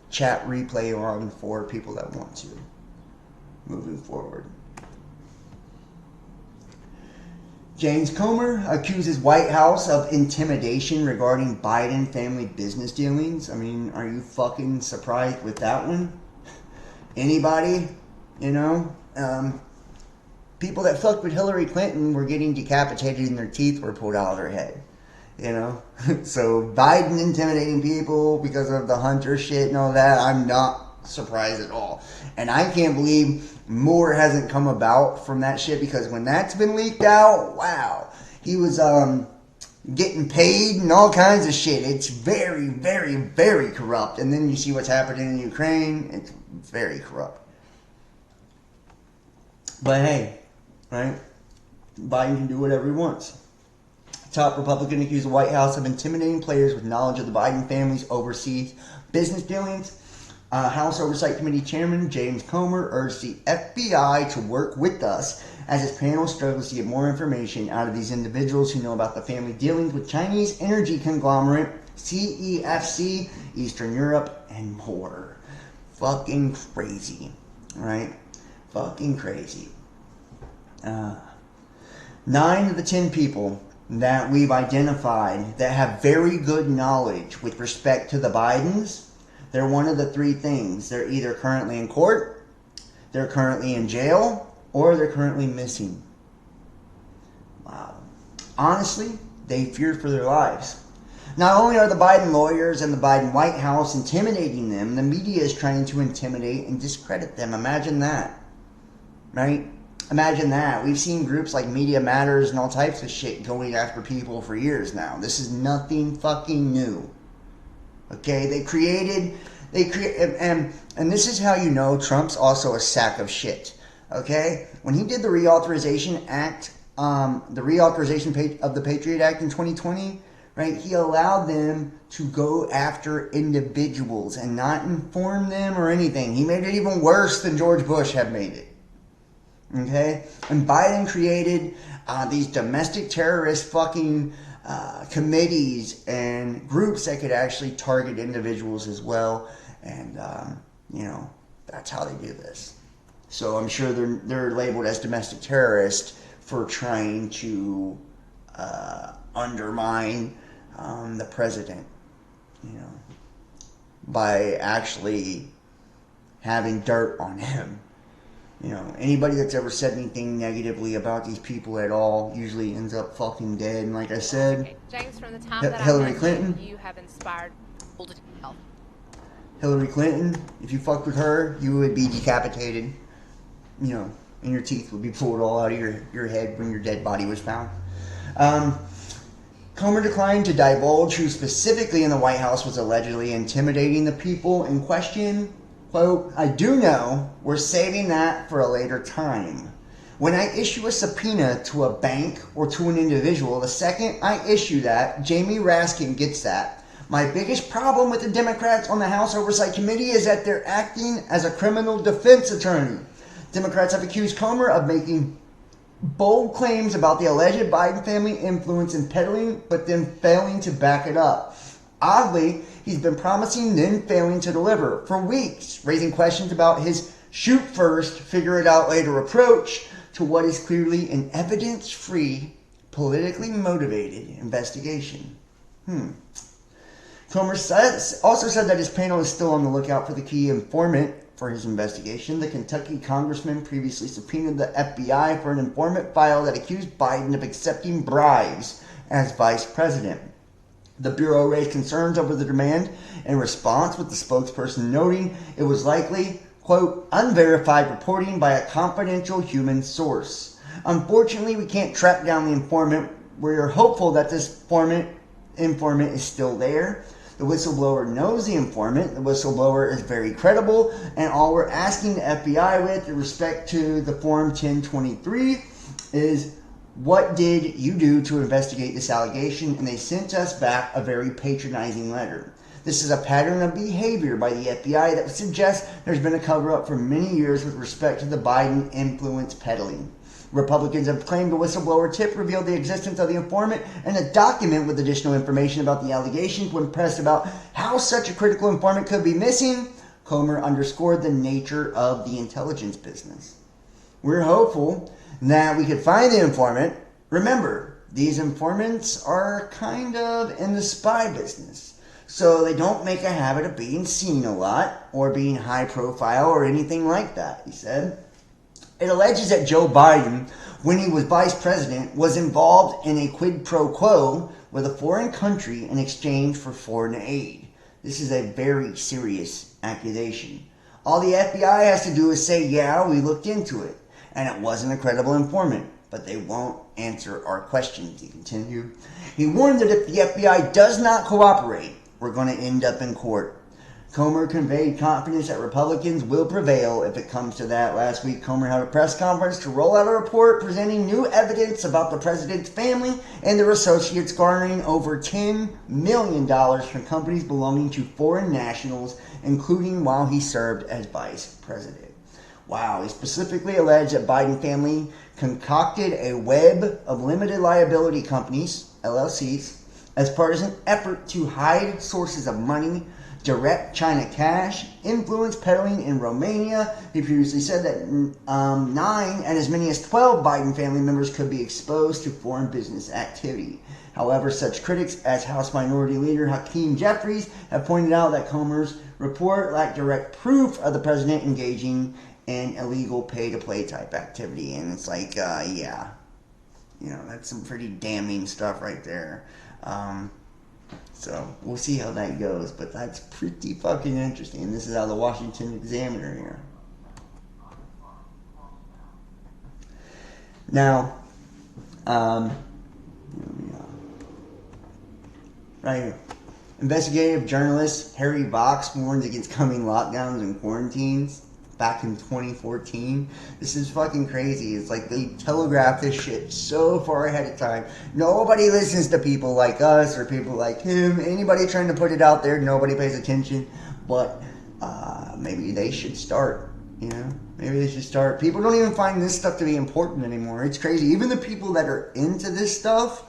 [SPEAKER 3] chat replay on for people that want to. Moving forward. James Comer accuses White House of intimidation regarding Biden family business dealings. I mean, are you fucking surprised with that one? Anybody? People that fucked with Hillary Clinton were getting decapitated and their teeth were pulled out of their head. So Biden intimidating people because of the Hunter shit and all that, I'm not surprised at all. And I can't believe more hasn't come about from that shit, because when that's been leaked out, wow. He was getting paid and all kinds of shit. It's very, very, very corrupt. And then you see what's happening in Ukraine. It's very corrupt. But hey, right? Biden can do whatever he wants. Top Republican accused the White House of intimidating players with knowledge of the Biden family's overseas business dealings. House Oversight Committee Chairman James Comer urged the FBI to work with us as his panel struggles to get more information out of these individuals who know about the family dealings with Chinese energy conglomerate CEFC, Eastern Europe, and more. Fucking crazy, right? Fucking crazy. 9 of the 10 people that we've identified that have very good knowledge with respect to the Bidens, they're one of the 3 things. They're either currently in court, they're currently in jail, or they're currently missing. Wow. Honestly, they fear for their lives. Not only are the Biden lawyers and the Biden White House intimidating them, the media is trying to intimidate and discredit them. Imagine that. Right? Imagine that. We've seen groups like Media Matters and all types of shit going after people for years now. This is nothing fucking new. Okay? And this is how you know Trump's also a sack of shit. Okay? When he did the reauthorization act, the reauthorization of the Patriot Act in 2020, right? He allowed them to go after individuals and not inform them or anything. He made it even worse than George Bush had made it. Okay? And Biden created these domestic terrorist fucking committees and groups that could actually target individuals as well. And, that's how they do this. So I'm sure they're labeled as domestic terrorists for trying to undermine the president, by actually having dirt on him. Anybody that's ever said anything negatively about these people at all usually ends up fucking dead. And like I said,
[SPEAKER 4] okay. James, from the time that
[SPEAKER 3] Hillary Clinton,
[SPEAKER 4] you have inspired people to help.
[SPEAKER 3] Hillary Clinton, if you fucked with her, you would be decapitated, and your teeth would be pulled all out of your head when your dead body was found. Comer declined to divulge who specifically in the White House was allegedly intimidating the people in question. Quote, I do know we're saving that for a later time. When I issue a subpoena to a bank or to an individual, the second I issue that, Jamie Raskin gets that. My biggest problem with the Democrats on the House Oversight Committee is that they're acting as a criminal defense attorney. Democrats have accused Comer of making bold claims about the alleged Biden family influence in peddling, but then failing to back it up. Oddly, he's been promising, then failing to deliver for weeks, raising questions about his shoot first, figure it out later approach to what is clearly an evidence-free, politically motivated investigation. Comer also said that his panel is still on the lookout for the key informant for his investigation. The Kentucky congressman previously subpoenaed the FBI for an informant file that accused Biden of accepting bribes as vice president. The Bureau raised concerns over the demand in response, with the spokesperson noting it was likely, quote, unverified reporting by a confidential human source. Unfortunately, we can't track down the informant. We're hopeful that this informant is still there. The whistleblower knows the informant. The whistleblower is very credible. And all we're asking the FBI with respect to the Form 1023 is, what did you do to investigate this allegation? And they sent us back a very patronizing letter. This is a pattern of behavior by the FBI that would suggest there's been a cover-up for many years with respect to the Biden influence peddling. Republicans have claimed the whistleblower tip revealed the existence of the informant and a document with additional information about the allegations. When pressed about how such a critical informant could be missing, Comer underscored the nature of the intelligence business. We're hopeful that we could find the informant. Remember, these informants are kind of in the spy business, so they don't make a habit of being seen a lot or being high profile or anything like that, he said. It alleges that Joe Biden, when he was vice president, was involved in a quid pro quo with a foreign country in exchange for foreign aid. This is a very serious accusation. All the FBI has to do is say, yeah, we looked into it, and it wasn't a credible informant, but they won't answer our questions, he continued. He warned that if the FBI does not cooperate, we're going to end up in court. Comer conveyed confidence that Republicans will prevail if it comes to that. Last week, Comer held a press conference to roll out a report presenting new evidence about the president's family and their associates garnering over $10 million from companies belonging to foreign nationals, including while he served as vice president. Wow, he specifically alleged that Biden family concocted a web of limited liability companies, LLCs, as part of an effort to hide sources of money, direct China cash, influence peddling in Romania. He previously said that 9 and as many as 12 Biden family members could be exposed to foreign business activity. However, such critics as House Minority Leader Hakeem Jeffries have pointed out that Comer's report lacked direct proof of the president engaging in illegal pay-to-play type activity. And it's like, yeah, you know, that's some pretty damning stuff right there. So we'll see how that goes, but that's pretty fucking interesting. This is out of the Washington Examiner here. Now, right here. Investigative journalist Harry Vox warns against coming lockdowns and quarantines back in 2014. This is fucking crazy. It's like they telegraph this shit so far ahead of time. Nobody listens to people like us or people like him. Anybody trying to put it out there, nobody pays attention. But maybe they should start, you know? Maybe they should start. People don't even find this stuff to be important anymore. It's crazy. Even the people that are into this stuff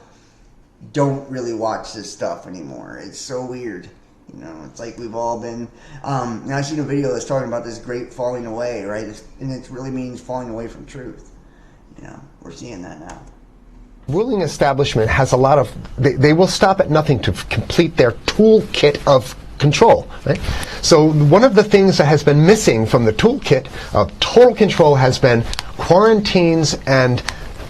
[SPEAKER 3] don't really watch this stuff anymore. It's so weird. You know, it's like we've all been... now I seen a video that's talking about this great falling away, right? And it really means falling away from truth. You know, we're seeing that now.
[SPEAKER 5] Ruling establishment has a lot of... They will stop at nothing to complete their toolkit of control, right? So one of the things that has been missing from the toolkit of total control has been quarantines and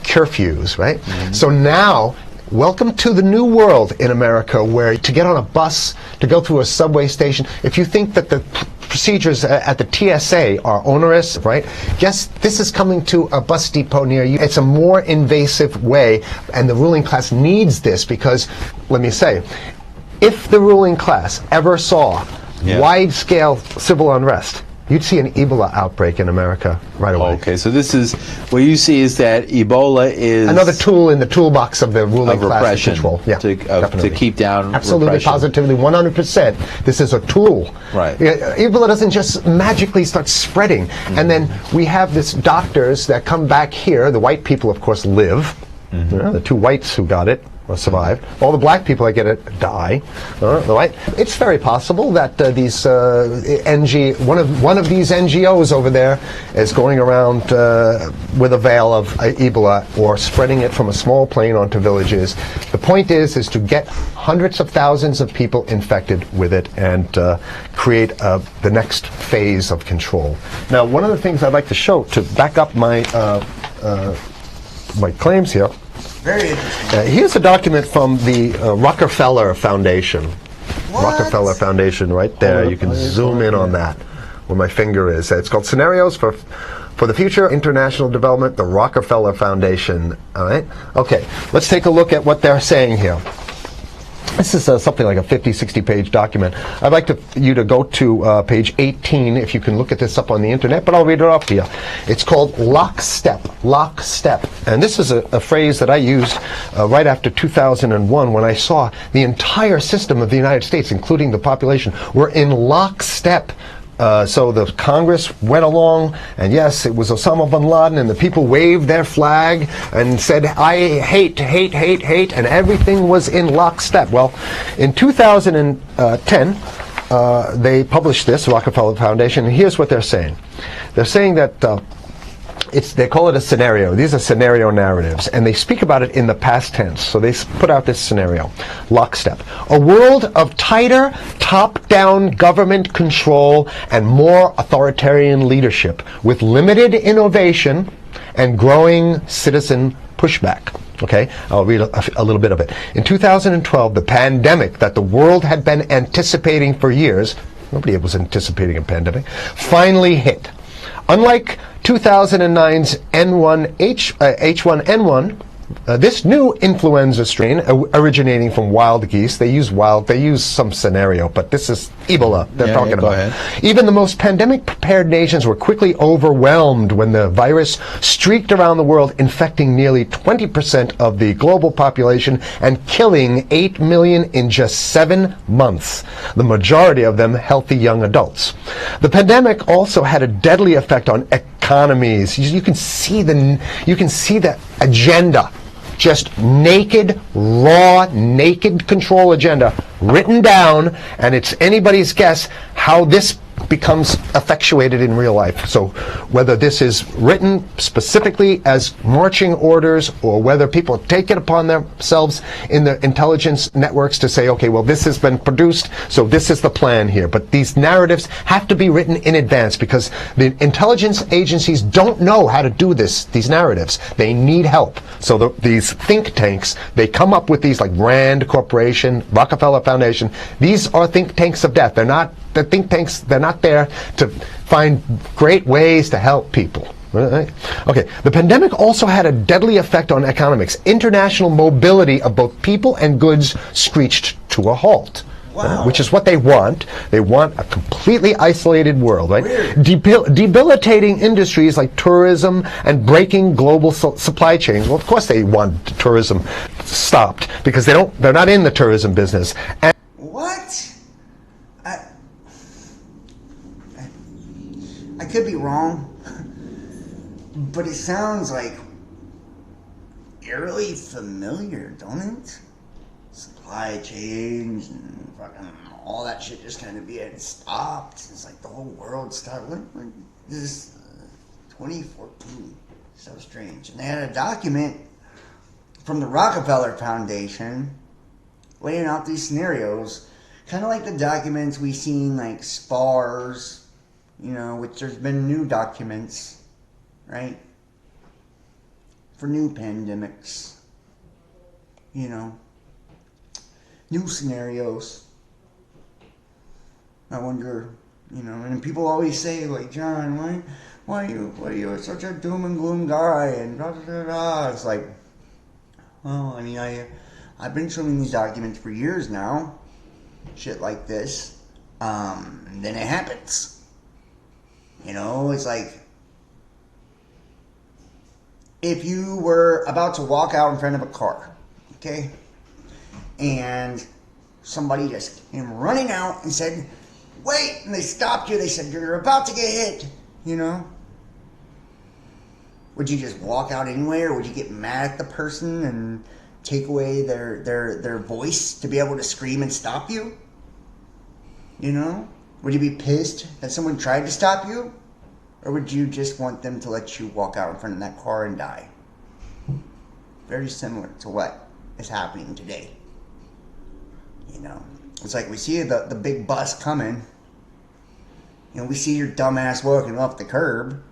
[SPEAKER 5] curfews, right? Mm-hmm. So now... Welcome to the new world in America, where to get on a bus, to go through a subway station, if you think that the procedures at the TSA are onerous, right? Guess this is coming to a bus depot near you. It's a more invasive way, and the ruling class needs this because, let me say, if the ruling class ever saw wide-scale civil unrest, you'd see an Ebola outbreak in America right away.
[SPEAKER 6] Okay, so this is, what you see is that Ebola is...
[SPEAKER 5] another tool in the toolbox of the ruling class control. Yeah,
[SPEAKER 6] to keep down
[SPEAKER 5] absolutely,
[SPEAKER 6] repression.
[SPEAKER 5] Positively, 100%. This is a tool. Right. Ebola doesn't just magically start spreading. Mm-hmm. And then we have this doctors that come back here. The white people, of course, live. Mm-hmm. You know, the two whites who got it or survived. All the black people that get it die. Right? It's very possible that these one of these NGOs over there is going around with a veil of Ebola or spreading it from a small plane onto villages. The point is to get hundreds of thousands of people infected with it and create the next phase of control. Now, one of the things I'd like to show to back up my my claims here
[SPEAKER 3] Very interesting.
[SPEAKER 5] Here's a document from the Rockefeller Foundation.
[SPEAKER 3] What?
[SPEAKER 5] Rockefeller Foundation, right there. You can zoom in on that, where my finger is. It's called Scenarios for the Future International Development, the Rockefeller Foundation. All right? Okay, let's take a look at what they're saying here. This is something like a 50, 60-page document. I'd like you to go to page 18, if you can look at this up on the internet, but I'll read it off to you. It's called lockstep, lockstep. And this is a phrase that I used right after 2001 when I saw the entire system of the United States, including the population, were in lockstep. So the Congress went along, and yes, it was Osama bin Laden, and the people waved their flag and said, I hate, hate, hate, hate, and everything was in lockstep. Well, in 2010, they published this, Rockefeller Foundation, and here's what they're saying. They're saying that they call it a scenario. These are scenario narratives, and they speak about it in the past tense. So they put out this scenario, lockstep. A world of tighter, top-down government control and more authoritarian leadership with limited innovation and growing citizen pushback. Okay, I'll read a little bit of it. In 2012, the pandemic that the world had been anticipating for years, nobody was anticipating a pandemic, finally hit. Unlike 2009's H1N1, this new influenza strain originating from wild geese, they use some scenario, but this is Ebola they're talking about.
[SPEAKER 6] Ahead.
[SPEAKER 5] Even the most pandemic-prepared nations were quickly overwhelmed when the virus streaked around the world, infecting nearly 20% of the global population and killing 8 million in just 7 months, the majority of them healthy young adults. The pandemic also had a deadly effect on economies. You can see the agenda. Just naked, raw, naked control agenda written down, and it's anybody's guess how this becomes effectuated in real life. So whether this is written specifically as marching orders or whether people take it upon themselves in the intelligence networks to say, okay, well, this has been produced, so this is the plan here. But these narratives have to be written in advance because the intelligence agencies don't know how to do these narratives. They need help. So these think tanks, they come up with these like Rand Corporation, Rockefeller Foundation. These are think tanks of death. The think tanks, they're not there to find great ways to help people. Right? Okay, the pandemic also had a deadly effect on economics. International mobility of both people and goods screeched to a halt.
[SPEAKER 3] Wow.
[SPEAKER 5] Which is what they want. They want a completely isolated world, right?
[SPEAKER 3] Weird.
[SPEAKER 5] Debilitating industries like tourism and breaking global supply chains. Well, of course they want tourism stopped because they're not in the tourism business. And
[SPEAKER 3] What? I could be wrong, but it sounds like eerily familiar, don't it? Supply chains and fucking all that shit just kind of being stopped. It's like the whole world stopped. This is 2014. So strange. And they had a document from the Rockefeller Foundation laying out these scenarios, kind of like the documents we seen like SPARS, which there's been new documents, right? For new pandemics, new scenarios. I wonder, and people always say, like, John, why are you such a doom and gloom guy, and da da da da. It's like, well, I mean, I've been showing these documents for years now, shit like this, and then it happens. It's like, if you were about to walk out in front of a car, okay, and somebody just came running out and said, wait, and they stopped you, they said, you're about to get hit, would you just walk out anyway, or would you get mad at the person and take away their voice to be able to scream and stop you? Would you be pissed that someone tried to stop you? Or would you just want them to let you walk out in front of that car and die? Very similar to what is happening today. It's like we see the big bus coming. We see your dumbass walking off the curb.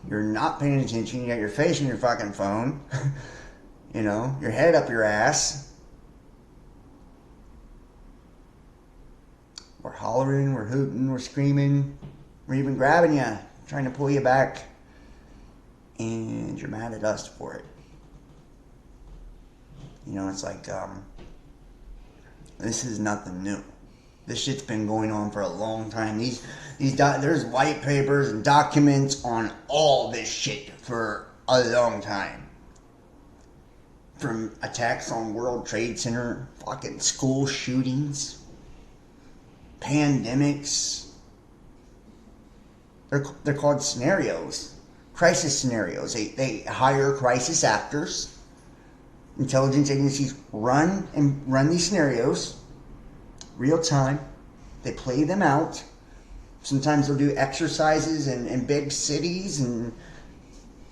[SPEAKER 3] You're not paying attention. You got your face in your fucking phone. You know, your head up your ass. We're hollering, we're hooting, we're screaming, we're even grabbing you, trying to pull you back, and you're mad at us for it. You know, it's like, this is nothing new. This shit's been going on for a long time. There's white papers and documents on all this shit for a long time. From attacks on World Trade Center, fucking school shootings, pandemics. They're called scenarios, crisis scenarios. They hire crisis actors. Intelligence agencies run these scenarios real time. They play them out. Sometimes they'll do exercises in big cities, and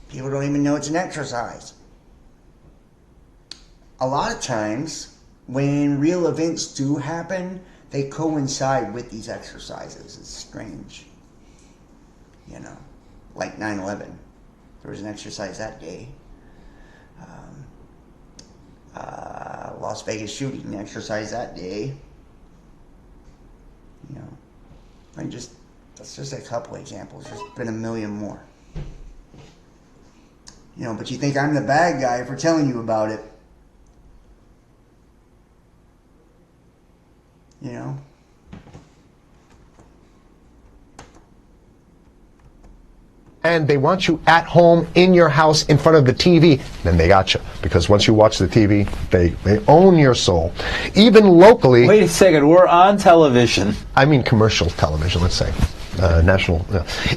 [SPEAKER 3] people don't even know it's an exercise. A lot of times, when real events do happen, they coincide with these exercises. It's strange. You know, like 9/11. There was an exercise that day. Las Vegas shooting exercise that day. You know, that's just a couple examples. There's been a million more. You know, but you think I'm the bad guy for telling you about it. You know?
[SPEAKER 5] And they want you at home, in your house, in front of the TV, then they got you. Because once you watch the TV, they own your soul. Even locally...
[SPEAKER 6] Wait a second, we're on television.
[SPEAKER 5] I mean commercial television, let's say. National.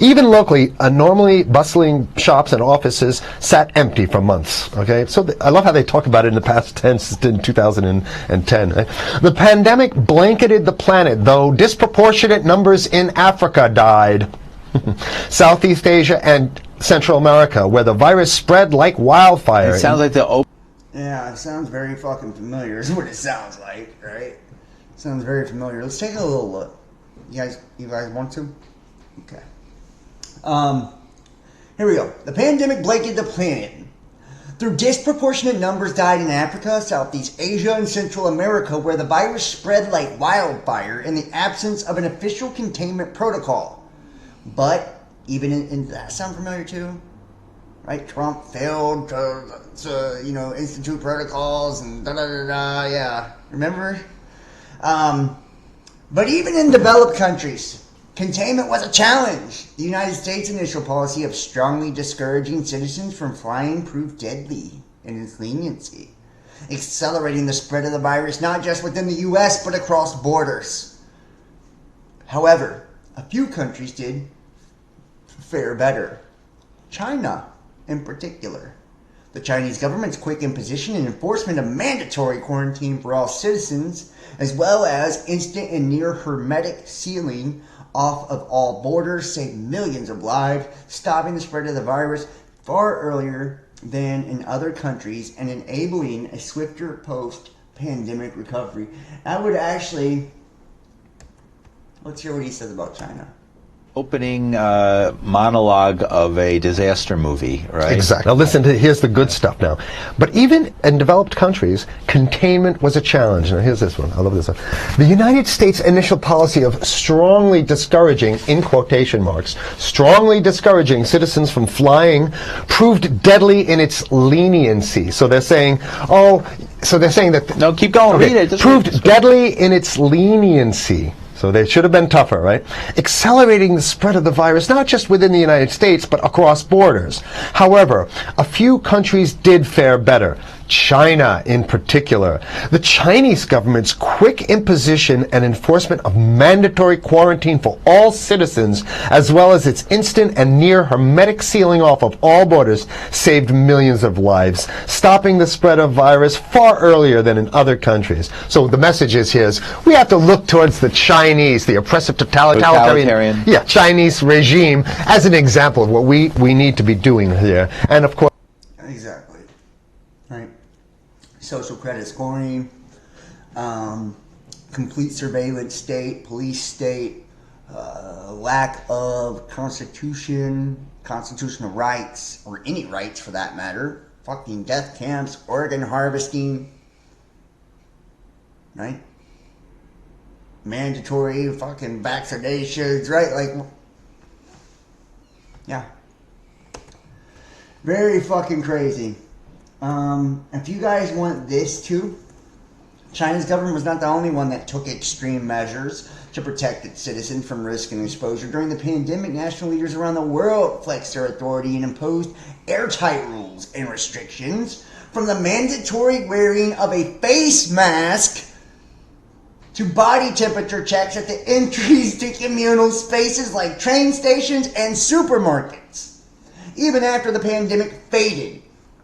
[SPEAKER 5] Even locally, normally bustling shops and offices sat empty for months. Okay, so I love how they talk about it in the past tense in 2010. Right? The pandemic blanketed the planet, though disproportionate numbers in Africa died. Southeast Asia and Central America, where the virus spread like wildfire.
[SPEAKER 6] It sounds like the
[SPEAKER 3] Yeah, it sounds very fucking familiar is what it sounds like, right? Sounds very familiar. Let's take a little look. You guys want to? Okay. Here we go. The pandemic blanketed the planet. Through disproportionate numbers died in Africa, Southeast Asia, and Central America, where the virus spread like wildfire in the absence of an official containment protocol. But even in that sound familiar too, right? Trump failed to institute protocols and yeah, remember? But even in developed countries, containment was a challenge. The United States' initial policy of strongly discouraging citizens from flying proved deadly in its leniency, accelerating the spread of the virus not just within the U.S. but across borders. However, a few countries did fare better. China, in particular. The Chinese government's quick imposition and enforcement of mandatory quarantine for all citizens, as well as instant and near hermetic sealing off of all borders, saved millions of lives, stopping the spread of the virus far earlier than in other countries and enabling a swifter post-pandemic recovery. I would actually... Let's hear what he says about China.
[SPEAKER 6] Opening monologue of a disaster movie, right?
[SPEAKER 5] Exactly. Now listen to, here's the good stuff now. But even in developed countries, containment was a challenge. Now here's this one. I love this one. The United States' initial policy of strongly discouraging, in quotation marks, strongly discouraging citizens from flying proved deadly in its leniency. So they're saying, that...
[SPEAKER 6] No, keep going.
[SPEAKER 5] Okay,
[SPEAKER 6] Read it.
[SPEAKER 5] Proved deadly in its leniency. So they should have been tougher, right? Accelerating the spread of the virus, not just within the United States, but across borders. However, a few countries did fare better. China in particular. The Chinese government's quick imposition and enforcement of mandatory quarantine for all citizens, as well as its instant and near hermetic sealing off of all borders, saved millions of lives, stopping the spread of virus far earlier than in other countries. So the message is here is we have to look towards the Chinese, the oppressive totalitarian. Chinese regime as an example of what we need to be doing here. And of course...
[SPEAKER 3] Exactly. Right. Social credit scoring, complete surveillance state, police state, lack of constitutional rights, or any rights for that matter, fucking death camps, organ harvesting, right? Mandatory fucking vaccinations, right? Like, yeah. Very fucking crazy. If you guys want this too, China's government was not the only one that took extreme measures to protect its citizens from risk and exposure. During the pandemic, national leaders around the world flexed their authority and imposed airtight rules and restrictions, from the mandatory wearing of a face mask to body temperature checks at the entries to communal spaces like train stations and supermarkets. Even after the pandemic faded,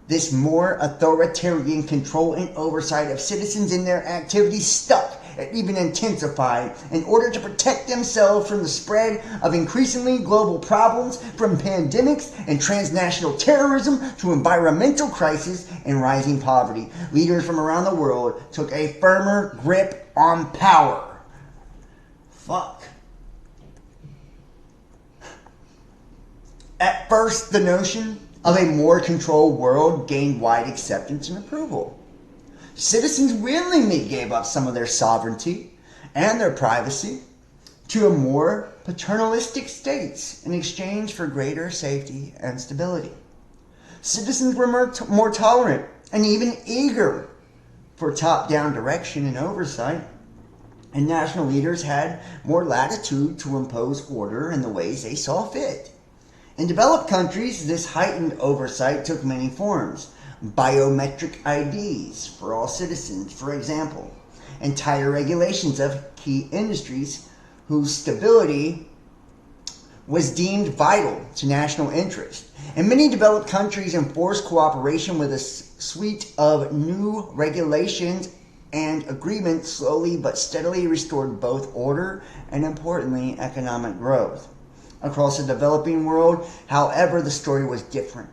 [SPEAKER 3] this more authoritarian control and oversight of citizens in their activities stuck and even intensified in order to protect themselves from the spread of increasingly global problems, from pandemics and transnational terrorism to environmental crisis and rising poverty. Leaders from around the world took a firmer grip on power. Fuck. At first, the notion of a more controlled world gained wide acceptance and approval. Citizens willingly gave up some of their sovereignty and their privacy to a more paternalistic states in exchange for greater safety and stability. Citizens were more tolerant and even eager for top-down direction and oversight, and national leaders had more latitude to impose order in the ways they saw fit. In developed countries, this heightened oversight took many forms. Biometric IDs for all citizens, for example, and tighter regulations of key industries whose stability was deemed vital to national interest. In many developed countries, enforced cooperation with a suite of new regulations and agreements slowly but steadily restored both order and, importantly, economic growth. Across the developing world, however, the story was different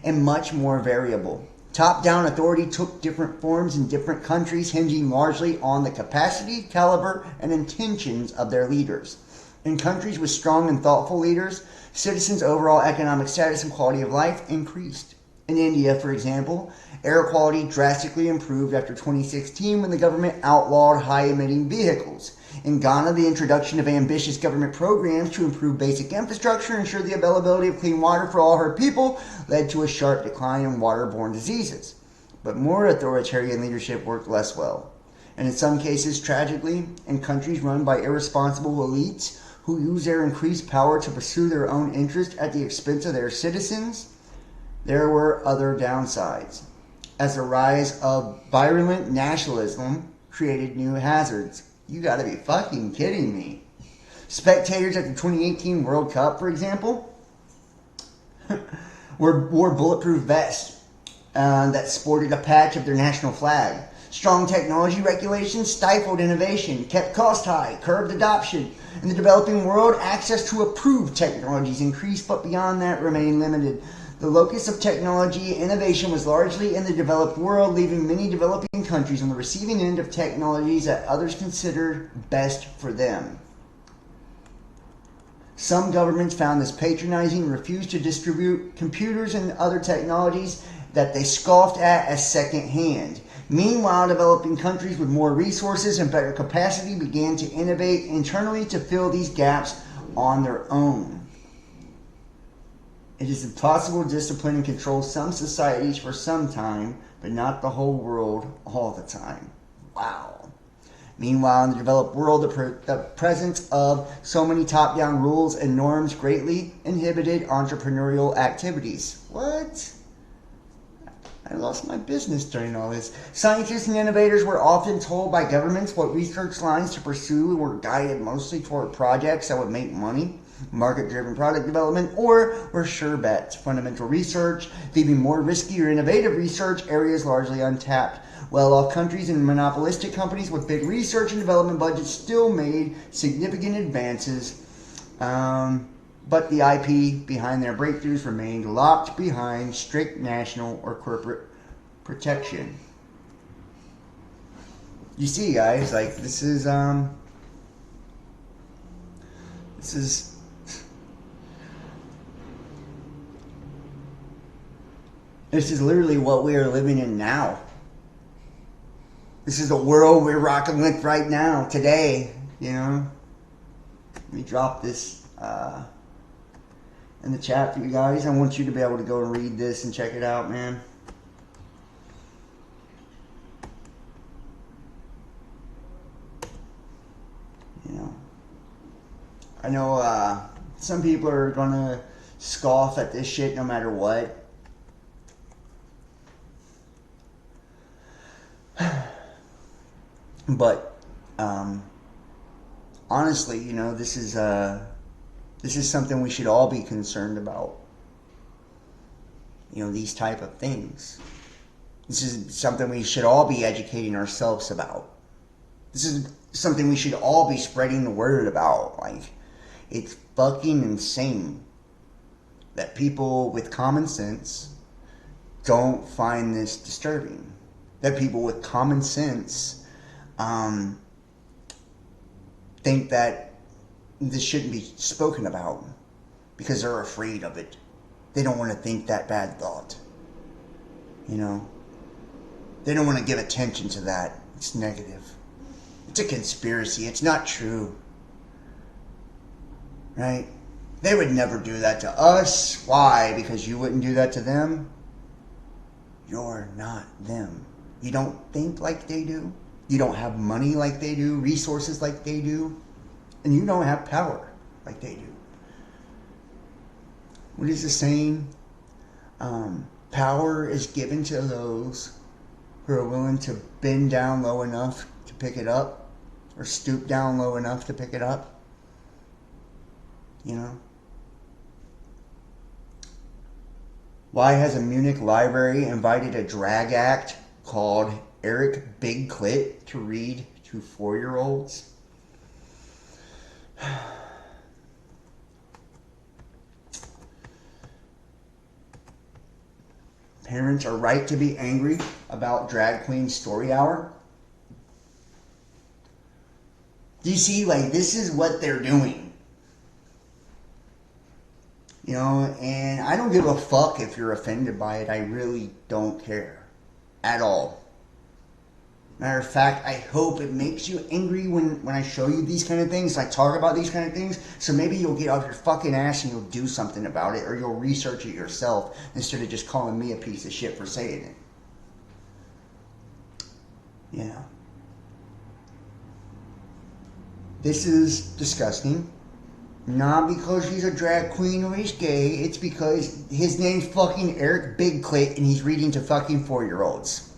[SPEAKER 3] and much more variable. Top-down authority took different forms in different countries, hinging largely on the capacity, caliber, and intentions of their leaders. In countries with strong and thoughtful leaders, citizens' overall economic status and quality of life increased. In India, for example, air quality drastically improved after 2016 when the government outlawed high-emitting vehicles. In Ghana, the introduction of ambitious government programs to improve basic infrastructure and ensure the availability of clean water for all her people led to a sharp decline in waterborne diseases. But more authoritarian leadership worked less well. And in some cases, tragically, in countries run by irresponsible elites who use their increased power to pursue their own interest at the expense of their citizens, there were other downsides, as the rise of virulent nationalism created new hazards. You gotta be fucking kidding me. Spectators at the 2018 World Cup, for example, wore bulletproof vests that sported a patch of their national flag. Strong technology regulations stifled innovation, kept costs high, curbed adoption. In the developing world, access to approved technologies increased, but beyond that remained limited. The locus of technology innovation was largely in the developed world, leaving many developing countries on the receiving end of technologies that others considered best for them. Some governments found this patronizing and refused to distribute computers and other technologies that they scoffed at as second-hand. Meanwhile, developing countries with more resources and better capacity began to innovate internally to fill these gaps on their own. It is impossible to discipline and control some societies for some time, but not the whole world all the time. Wow. Meanwhile, in the developed world, the presence of so many top-down rules and norms greatly inhibited entrepreneurial activities. What? I lost my business during all this. Scientists and innovators were often told by governments what research lines to pursue and were guided mostly toward projects that would make money, market-driven product development, or were sure bets, fundamental research, leaving more risky or innovative research areas largely untapped. Well-off countries and monopolistic companies with big research and development budgets still made significant advances, but the IP behind their breakthroughs remained locked behind strict national or corporate protection. You see, guys, like this is This is literally what we are living in now. This is the world we're rocking with right now, today, you know. Let me drop this in the chat for you guys. I want you to be able to go and read this and check it out, man. You know, I know some people are gonna scoff at this shit no matter what. But honestly, you know, this is something we should all be concerned about. You know, these type of things. This is something we should all be educating ourselves about. This is something we should all be spreading the word about. Like, it's fucking insane that people with common sense don't find this disturbing. That people with common sense think that this shouldn't be spoken about because they're afraid of it. They don't want to think that bad thought. You know? They don't want to give attention to that. It's negative. It's a conspiracy. It's not true. Right? They would never do that to us. Why? Because you wouldn't do that to them? You're not them. You don't think like they do. You don't have money like they do, resources like they do, and you don't have power like they do. What is the saying? Power is given to those who are willing to bend down low enough to pick it up, or stoop down low enough to pick it up. You know? Why has a Munich library invited a drag act called Eric Big Clit to read to 4-year-olds? Parents are right to be angry about Drag Queen Story Hour. Do you see, like, this is what they're doing? You know, and I don't give a fuck if you're offended by it. I really don't care. At all. Matter of fact, I hope it makes you angry when I show you these kind of things, I talk about these kind of things, so maybe you'll get off your fucking ass and you'll do something about it, or you'll research it yourself instead of just calling me a piece of shit for saying it. You know. This is disgusting. Not because he's a drag queen or he's gay, it's because his name's fucking Eric Big Clit and he's reading to fucking 4-year-olds.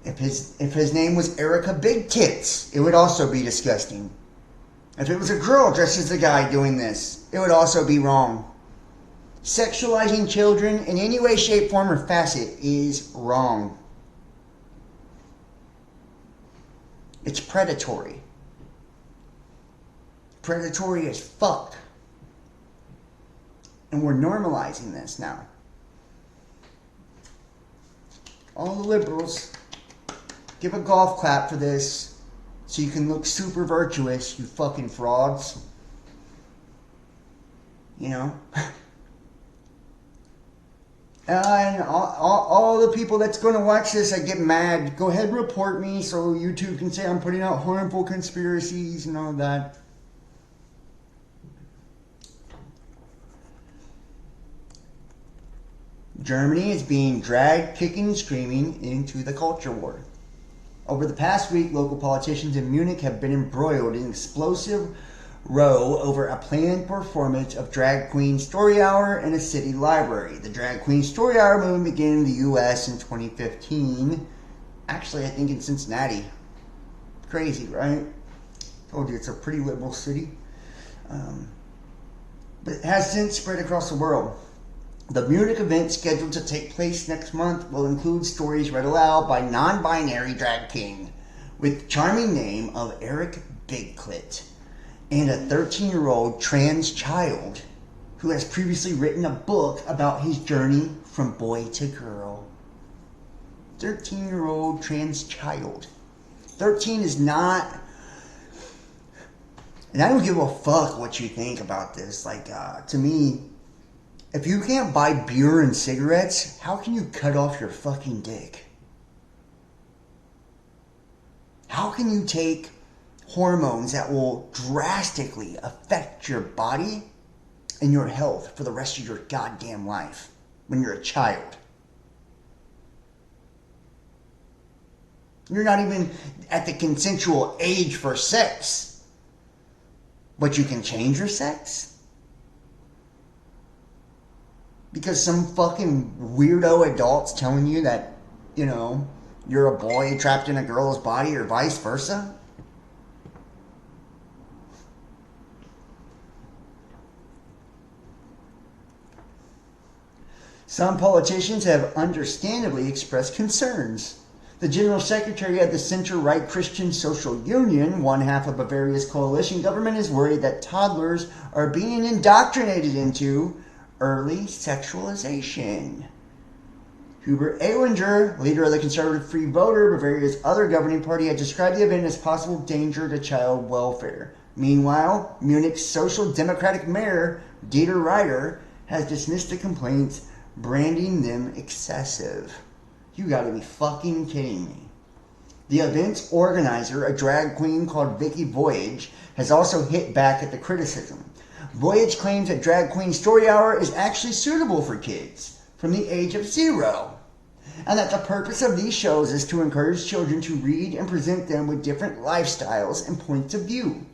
[SPEAKER 3] If his name was Erica Big Tits, it would also be disgusting. If it was a girl dressed as the guy doing this, it would also be wrong. Sexualizing children in any way, shape, form, or facet is wrong. It's predatory. Predatory as fuck. And we're normalizing this now. All the liberals, give a golf clap for this so you can look super virtuous, you fucking frauds. You know? And all the people that's going to watch this, I get mad. Go ahead and report me so YouTube can say I'm putting out harmful conspiracies and all that. Germany is being dragged kicking and screaming into the culture war. Over the past week, local politicians in Munich have been embroiled in an explosive row over a planned performance of Drag Queen Story Hour in a city library. The Drag Queen Story Hour movement began in the U.S. in 2015. Actually, I think in Cincinnati. Crazy, right? Told you it's a pretty liberal city. But it has since spread across the world. The Munich event, scheduled to take place next month, will include stories read aloud by non-binary drag king with the charming name of Eric Big Clit, and a 13-year-old trans child who has previously written a book about his journey from boy to girl. 13-year-old trans child. 13 is not... And I don't give a fuck what you think about this. Like, to me, If you can't buy beer and cigarettes, how can you cut off your fucking dick? How can you take hormones that will drastically affect your body and your health for the rest of your goddamn life when you're a child? You're not even at the consensual age for sex, but you can change your sex? Because some fucking weirdo adult's telling you that, you know, you're a boy trapped in a girl's body or vice versa? Some politicians have understandably expressed concerns. The General Secretary of the Center-Right Christian Social Union, one half of Bavaria's coalition government, is worried that toddlers are being indoctrinated into early sexualization. Hubert Aiwanger, leader of the Conservative Free Voter, Bavaria's other governing party, had described the event as possible danger to child welfare. Meanwhile, Munich's Social Democratic mayor, Dieter Reiter, has dismissed the complaints, branding them excessive. You gotta be fucking kidding me. The event's organizer, a drag queen called Vicky Voyage, has also hit back at the criticism. Voyage claims that Drag Queen Story Hour is actually suitable for kids from the age of 0, and that the purpose of these shows is to encourage children to read and present them with different lifestyles and points of view.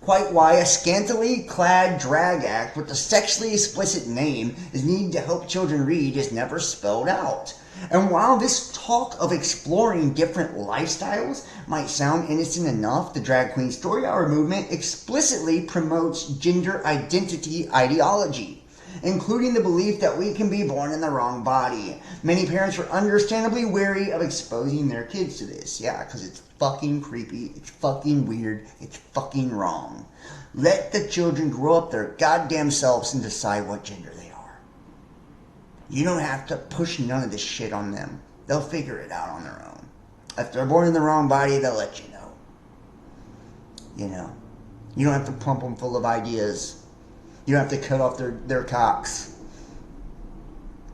[SPEAKER 3] Quite why a scantily clad drag act with a sexually explicit name is needed to help children read is never spelled out. And while this talk of exploring different lifestyles might sound innocent enough, the Drag Queen Story Hour movement explicitly promotes gender identity ideology, including the belief that we can be born in the wrong body. Many parents are understandably wary of exposing their kids to this. Yeah, because it's fucking creepy, it's fucking weird, it's fucking wrong. Let the children grow up their goddamn selves and decide what gender they are. You don't have to push none of this shit on them. They'll figure it out on their own. If they're born in the wrong body, they'll let you know. You know. You don't have to pump them full of ideas. You don't have to cut off their cocks.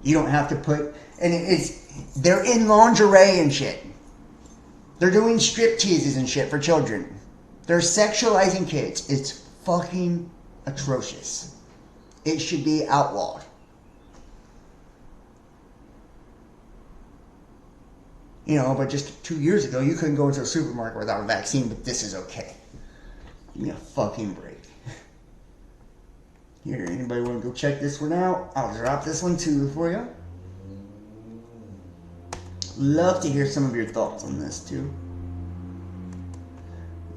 [SPEAKER 3] You don't have to put... And they're in lingerie and shit. They're doing strip teases and shit for children. They're sexualizing kids. It's fucking atrocious. It should be outlawed. You know, but just 2 years ago, you couldn't go into a supermarket without a vaccine, but this is okay. Give me a fucking break. Here, anybody want to go check this one out? I'll drop this one too for you. Love to hear some of your thoughts on this too.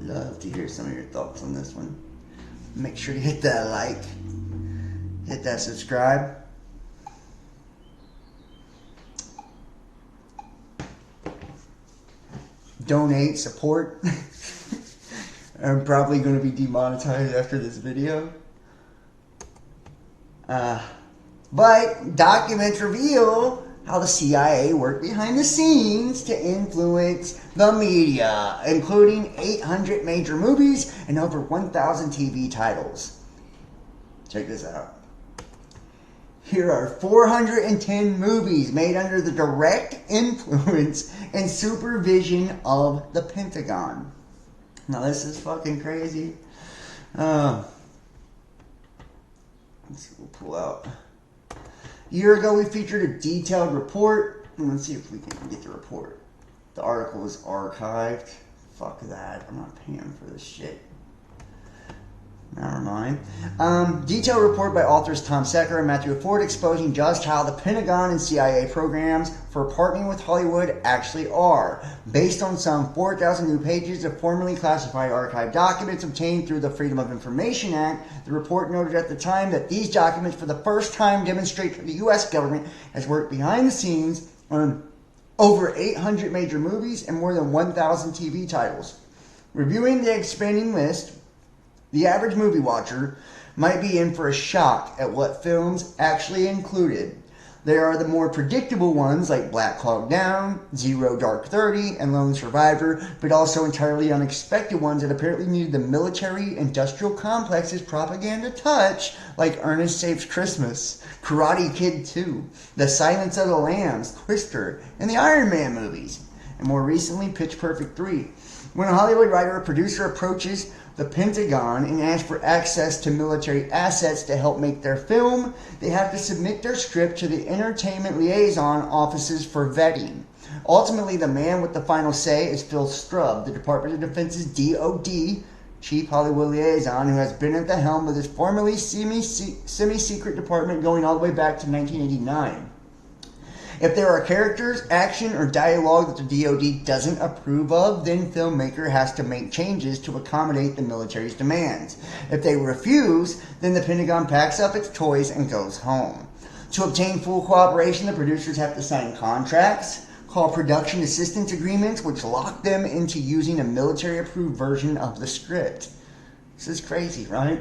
[SPEAKER 3] Love to hear some of your thoughts on this one. Make sure to hit that like. Hit that subscribe. Donate, support. I'm probably going to be demonetized after this video. But documents reveal how the CIA worked behind the scenes to influence the media, including 800 major movies and over 1,000 TV titles. Check this out. Here are 410 movies made under the direct influence and supervision of the Pentagon. Now this is fucking crazy. Let's see, we'll pull out. A year ago we featured a detailed report. Let's see if we can get the report. The article is archived. Fuck that. I'm not paying for this shit. Never mind. Detailed report by authors Tom Secker and Matthew Ford exposing just how the Pentagon and CIA programs for partnering with Hollywood actually are, based on some 4,000 new pages of formerly classified archived documents obtained through the Freedom of Information Act. The report noted at the time that these documents for the first time demonstrate that the U.S. government has worked behind the scenes on over 800 major movies and more than 1,000 TV titles. Reviewing the expanding list, the average movie watcher might be in for a shock at what films actually included. There are the more predictable ones like Black Hawk Down, Zero Dark 30, and Lone Survivor, but also entirely unexpected ones that apparently needed the military-industrial complex's propaganda touch, like Ernest Saves Christmas, Karate Kid 2, The Silence of the Lambs, Twister, and the Iron Man movies, and more recently Pitch Perfect 3. When a Hollywood writer or producer approaches the Pentagon and asks for access to military assets to help make their film, they have to submit their script to the Entertainment Liaison Offices for vetting. Ultimately, the man with the final say is Phil Strubb, the Department of Defense's DOD Chief Hollywood Liaison, who has been at the helm of this formerly semi-secret department going all the way back to 1989. If there are characters, action, or dialogue that the DoD doesn't approve of, then filmmaker has to make changes to accommodate the military's demands. If they refuse, then the Pentagon packs up its toys and goes home. To obtain full cooperation, the producers have to sign contracts called production assistance agreements, which lock them into using a military-approved version of the script. This is crazy, right?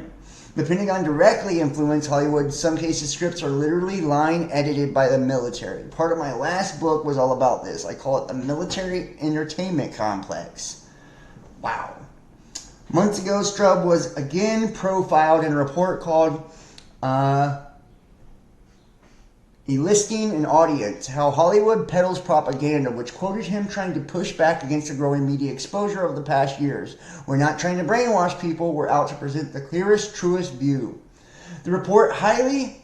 [SPEAKER 3] The Pentagon directly influenced Hollywood. In some cases, scripts are literally line edited by the military. Part of my last book was all about this. I call it the military entertainment complex. Wow. Months ago, Strubb was again profiled in a report called Enlisting an Audience, How Hollywood Peddles Propaganda, which quoted him trying to push back against the growing media exposure of the past years. We're not trying to brainwash people, we're out to present the clearest, truest view. The report rightly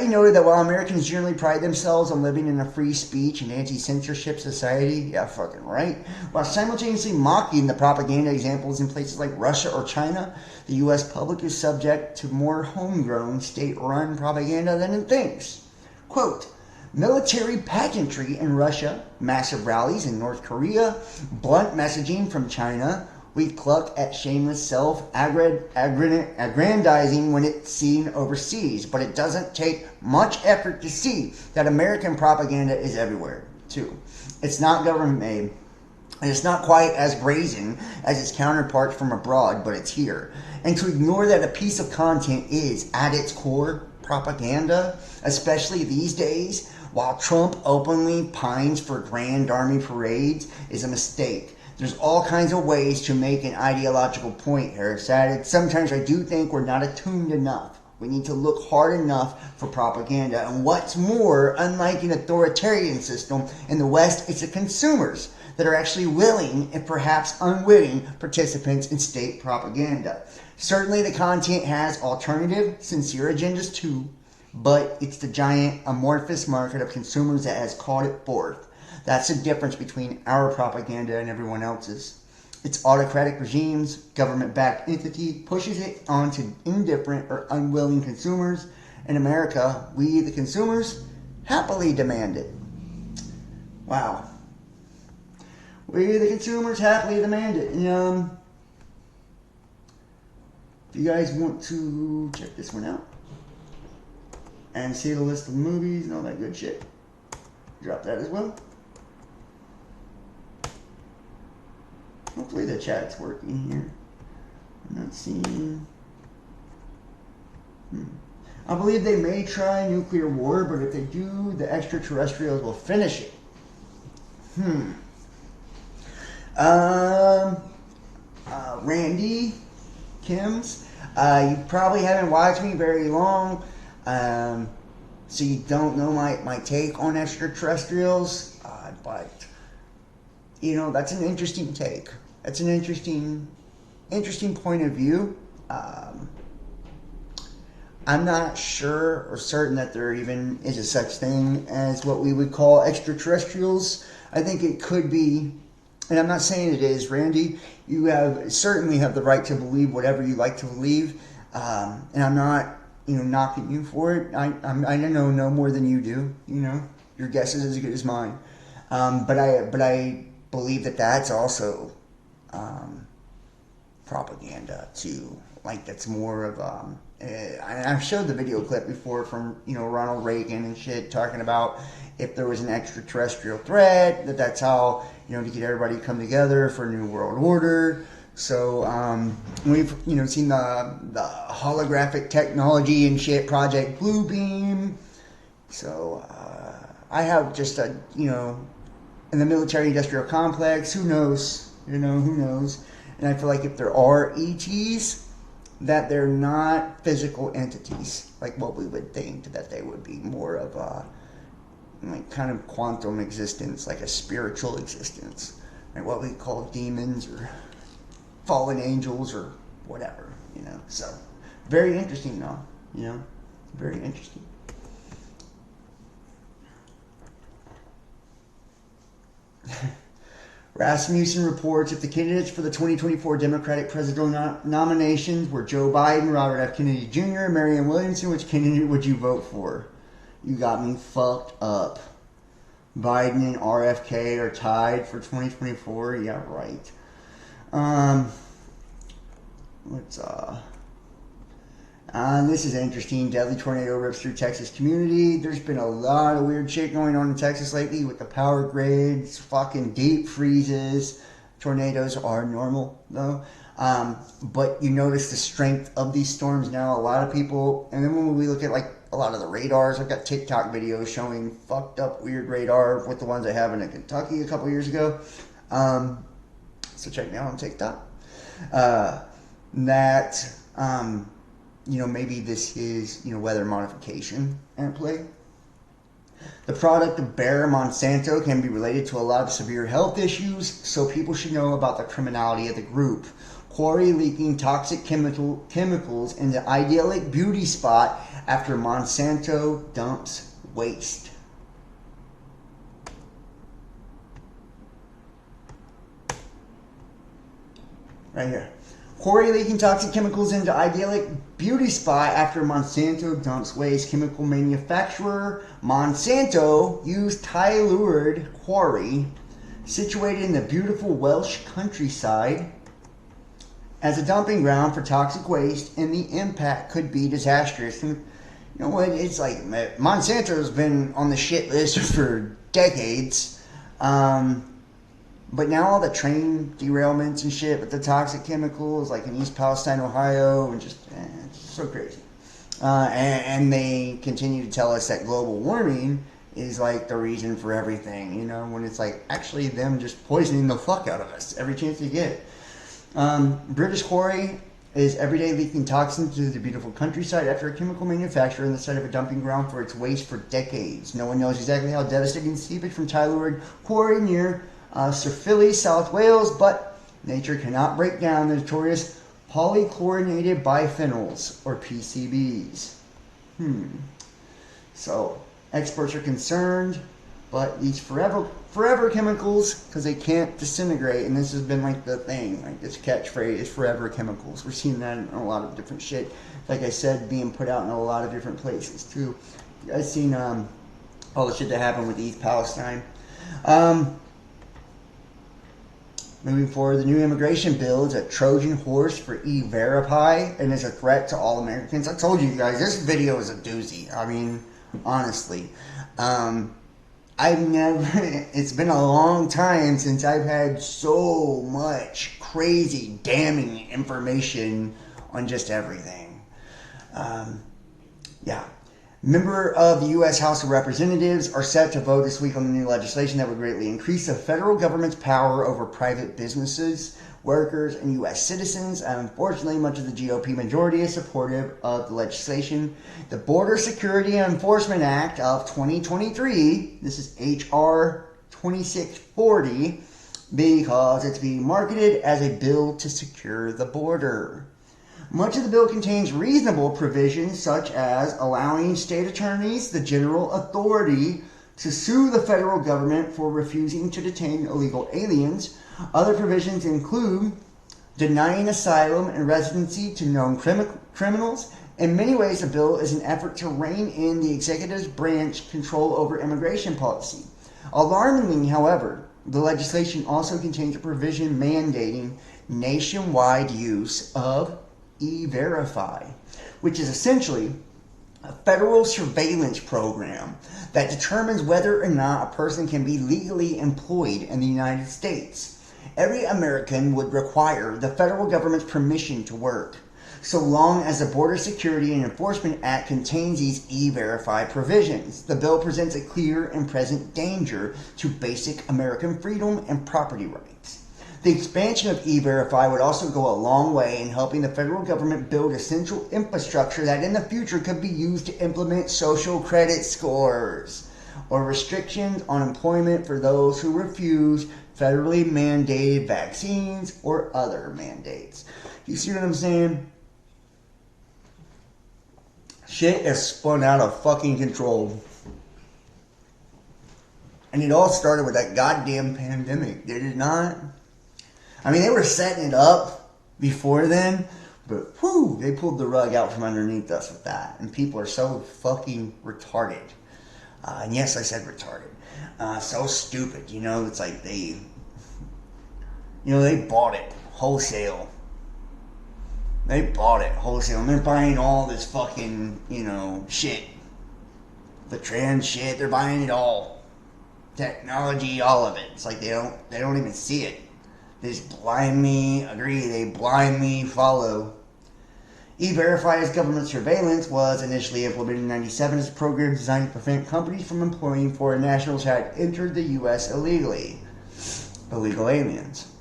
[SPEAKER 3] noted that while Americans generally pride themselves on living in a free speech and anti-censorship society, yeah, fucking right, while simultaneously mocking the propaganda examples in places like Russia or China, the U.S. public is subject to more homegrown, state-run propaganda than it thinks. Quote, military pageantry in Russia, massive rallies in North Korea, blunt messaging from China, we cluck at shameless self-aggrandizing when it's seen overseas, but it doesn't take much effort to see that American propaganda is everywhere, too. It's not government-made, and it's not quite as brazen as its counterparts from abroad, but it's here. And to ignore that a piece of content is, at its core, propaganda, especially these days, while Trump openly pines for grand army parades, is a mistake. There's all kinds of ways to make an ideological point here. Sometimes I do think we're not attuned enough. We need to look hard enough for propaganda. And what's more, unlike an authoritarian system, in the West, it's the consumers that are actually willing and perhaps unwitting participants in state propaganda. Certainly the content has alternative, sincere agendas too, but it's the giant amorphous market of consumers that has called it forth. That's the difference between our propaganda and everyone else's. It's autocratic regimes, government-backed entity pushes it onto indifferent or unwilling consumers. In America, we, the consumers, happily demand it. Wow. We, the consumers, happily demand it. And, if you guys want to check this one out and see the list of movies and all that good shit, drop that as well. Hopefully the chat's working here. I'm not seeing... I believe they may try nuclear war, but if they do, the extraterrestrials will finish it. Randy Kim's. You probably haven't watched me very long, so you don't know my take on extraterrestrials, but you know, that's an interesting take. That's an interesting point of view. I'm not sure or certain that there even is a such thing as what we would call extraterrestrials. I think it could be, and I'm not saying it is, Randy. You certainly have the right to believe whatever you like to believe, and I'm not, knocking you for it. I don't know no more than you do. Your guess is as good as mine. But I believe that that's also propaganda too. Like, that's more of I've showed the video clip before from Ronald Reagan and shit, talking about if there was an extraterrestrial threat, that's how to get everybody to come together for a new world order. So we've seen the holographic technology and shit, Project Bluebeam, So I have just a, in the military-industrial complex, who knows? Who knows? And I feel like if there are ETs, that they're not physical entities, like what we would think, that they would be more of a kind of quantum existence, like a spiritual existence, like what we call demons or fallen angels or whatever, So, very interesting, though, very interesting. Rasmussen reports if the candidates for the 2024 Democratic presidential nominations were Joe Biden, Robert F. Kennedy Jr., and Marianne Williamson, which candidate would you vote for? You got me fucked up. Biden and RFK are tied for 2024. Yeah, right. This is interesting. Deadly tornado rips through Texas community. There's been a lot of weird shit going on in Texas lately with the power grids, fucking deep freezes. Tornadoes are normal, though. But you notice the strength of these storms now. A lot of people, and then when we look at a lot of the radars, I've got TikTok videos showing fucked up weird radar with the ones I have in Kentucky a couple years ago. So check me out on TikTok. Maybe this is, weather modification at play. The product of Bayer Monsanto can be related to a lot of severe health issues, so people should know about the criminality of the group. Quarry leaking toxic chemicals in the idyllic beauty spot after Monsanto dumps waste. Right here. Quarry leaking toxic chemicals into idyllic beauty spot after Monsanto dumps waste. Chemical manufacturer Monsanto used Taiwan quarry situated in the beautiful Welsh countryside as a dumping ground for toxic waste, and the impact could be disastrous. And you know what? It's like Monsanto's been on the shit list for decades. But now all the train derailments and shit with the toxic chemicals, like in East Palestine, Ohio, and just it's so crazy. And they continue to tell us that global warming is like the reason for everything, when it's like actually them just poisoning the fuck out of us every chance they get. British quarry is everyday leaking toxins to the beautiful countryside after a chemical manufacturer in the site of a dumping ground for its waste for decades. No one knows exactly how devastating seepage from Taiwan quarry near Caerphilly, South Wales, but nature cannot break down the notorious polychlorinated biphenyls, or PCBs. So, experts are concerned, but these forever chemicals, because they can't disintegrate, and this has been like the thing, like this catchphrase, forever chemicals. We're seeing that in a lot of different shit. Like I said, being put out in a lot of different places, too. You guys seen all the shit that happened with East Palestine. Moving forward, the new immigration bill is a Trojan horse for E-Verify and is a threat to all Americans. I told you guys, this video is a doozy. I mean, honestly. It's been a long time since I've had so much crazy, damning information on just everything. Member of the U.S. House of Representatives are set to vote this week on the new legislation that would greatly increase the federal government's power over private businesses, workers, and U.S. citizens. Unfortunately, much of the GOP majority is supportive of the legislation. The Border Security and Enforcement Act of 2023, this is H.R. 2640, because it's being marketed as a bill to secure the border. Much of the bill contains reasonable provisions such as allowing state attorneys the general authority to sue the federal government for refusing to detain illegal aliens. Other provisions include denying asylum and residency to known criminals. In many ways, the bill is an effort to rein in the executive branch control over immigration policy. Alarmingly, however, the legislation also contains a provision mandating nationwide use of E-Verify, which is essentially a federal surveillance program that determines whether or not a person can be legally employed in the United States. Every American would require the federal government's permission to work. so long as the Border Security and Enforcement Act contains these E-Verify provisions. The bill presents a clear and present danger to basic American freedom and property rights. The expansion of E-Verify would also go a long way in helping the federal government build essential infrastructure that in the future could be used to implement social credit scores or restrictions on employment for those who refuse federally mandated vaccines or other mandates. You see what I'm saying? Shit is spun out of fucking control. And it all started with that goddamn pandemic, did it not? I mean, they were setting it up before then, but whew, they pulled the rug out from underneath us with that. And people are so fucking retarded. And yes, I said retarded. So stupid, you know, it's like they bought it wholesale. They bought it wholesale, and they're buying all this fucking, shit. The trans shit, they're buying it all. Technology, all of it. It's like they don't even see it. They just blindly agree, they blindly follow. E-Verify as government surveillance was initially implemented in 1997 as a program designed to prevent companies from employing foreign nationals who had entered the U.S. illegally. Illegal aliens.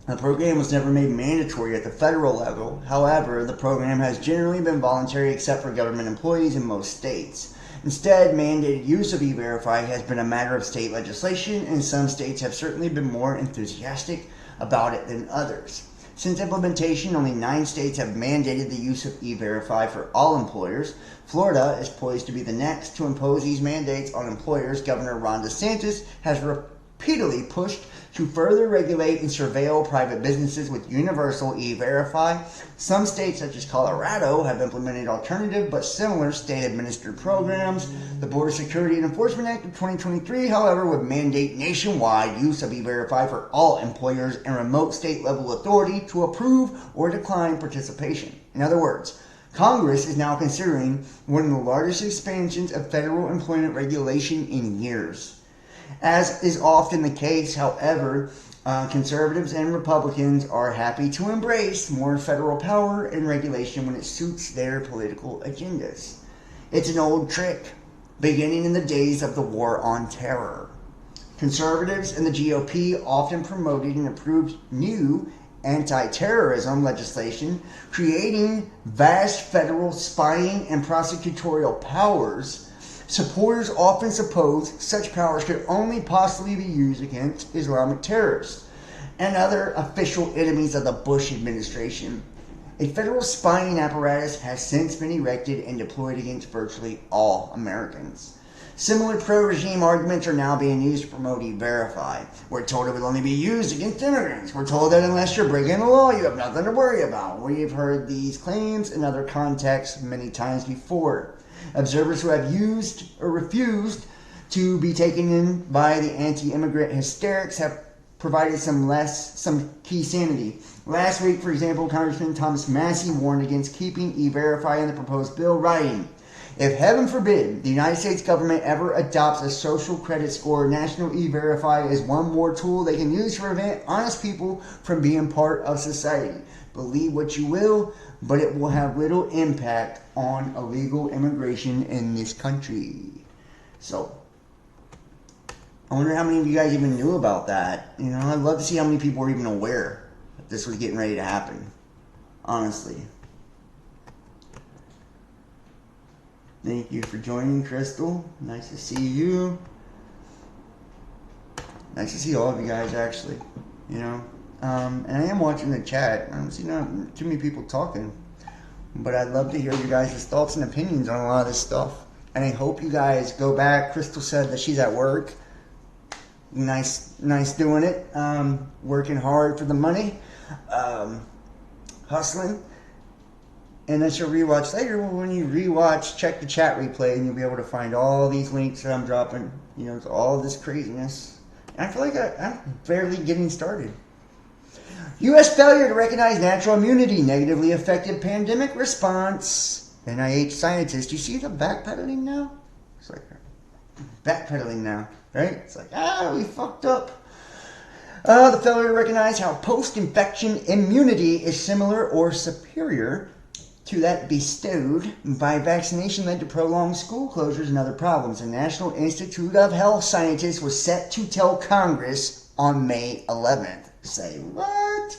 [SPEAKER 3] The program was never made mandatory at the federal level. However, the program has generally been voluntary except for government employees in most states. Instead, mandated use of E-Verify has been a matter of state legislation, and some states have certainly been more enthusiastic about it than others. Since implementation, only 9 states have mandated the use of E-Verify for all employers. Florida is poised to be the next to impose these mandates on employers. Governor Ron DeSantis has repeatedly pushed to further regulate and surveil private businesses with universal E-Verify. Some states, such as Colorado, have implemented alternative but similar state-administered programs. The Border Security and Enforcement Act of 2023, however, would mandate nationwide use of E-Verify for all employers and remote state-level authority to approve or decline participation. In other words, Congress is now considering one of the largest expansions of federal employment regulation in years. As is often the case, however, conservatives and Republicans are happy to embrace more federal power and regulation when it suits their political agendas. It's an old trick, beginning in the days of the War on Terror. Conservatives and the GOP often promoted and approved new anti-terrorism legislation, creating vast federal spying and prosecutorial powers. Supporters often suppose such powers could only possibly be used against Islamic terrorists and other official enemies of the Bush administration. A federal spying apparatus has since been erected and deployed against virtually all Americans. Similar pro-regime arguments are now being used to promote E-Verify. We're told it will only be used against immigrants. We're told that unless you're breaking the law, you have nothing to worry about. We've heard these claims in other contexts many times before. Observers who have used or refused to be taken in by the anti-immigrant hysterics have provided some key sanity. Last week, for example, Congressman Thomas Massey warned against keeping E-Verify in the proposed bill, writing, "If heaven forbid the United States government ever adopts a social credit score, National E-Verify is one more tool they can use to prevent honest people from being part of society. Believe what you will, but it will have little impact on illegal immigration in this country." So, I wonder how many of you guys even knew about that. I'd love to see how many people were even aware that this was getting ready to happen. Honestly. Thank you for joining, Crystal. Nice to see you. Nice to see all of you guys, actually. And I am watching the chat. I don't see too many people talking. But I'd love to hear you guys' thoughts and opinions on a lot of this stuff. And I hope you guys go back. Crystal said that she's at work. Nice doing it. Working hard for the money. Hustling. And then she'll rewatch later. Well, when you rewatch, check the chat replay, and you'll be able to find all these links that I'm dropping. To all this craziness. And I feel like I'm barely getting started. U.S. failure to recognize natural immunity negatively affected pandemic response. NIH scientists. You see the backpedaling now? It's like backpedaling now, right? It's like, we fucked up. The failure to recognize how post-infection immunity is similar or superior to that bestowed by vaccination led to prolonged school closures and other problems. The National Institute of Health scientists was set to tell Congress on May 11th. Say what?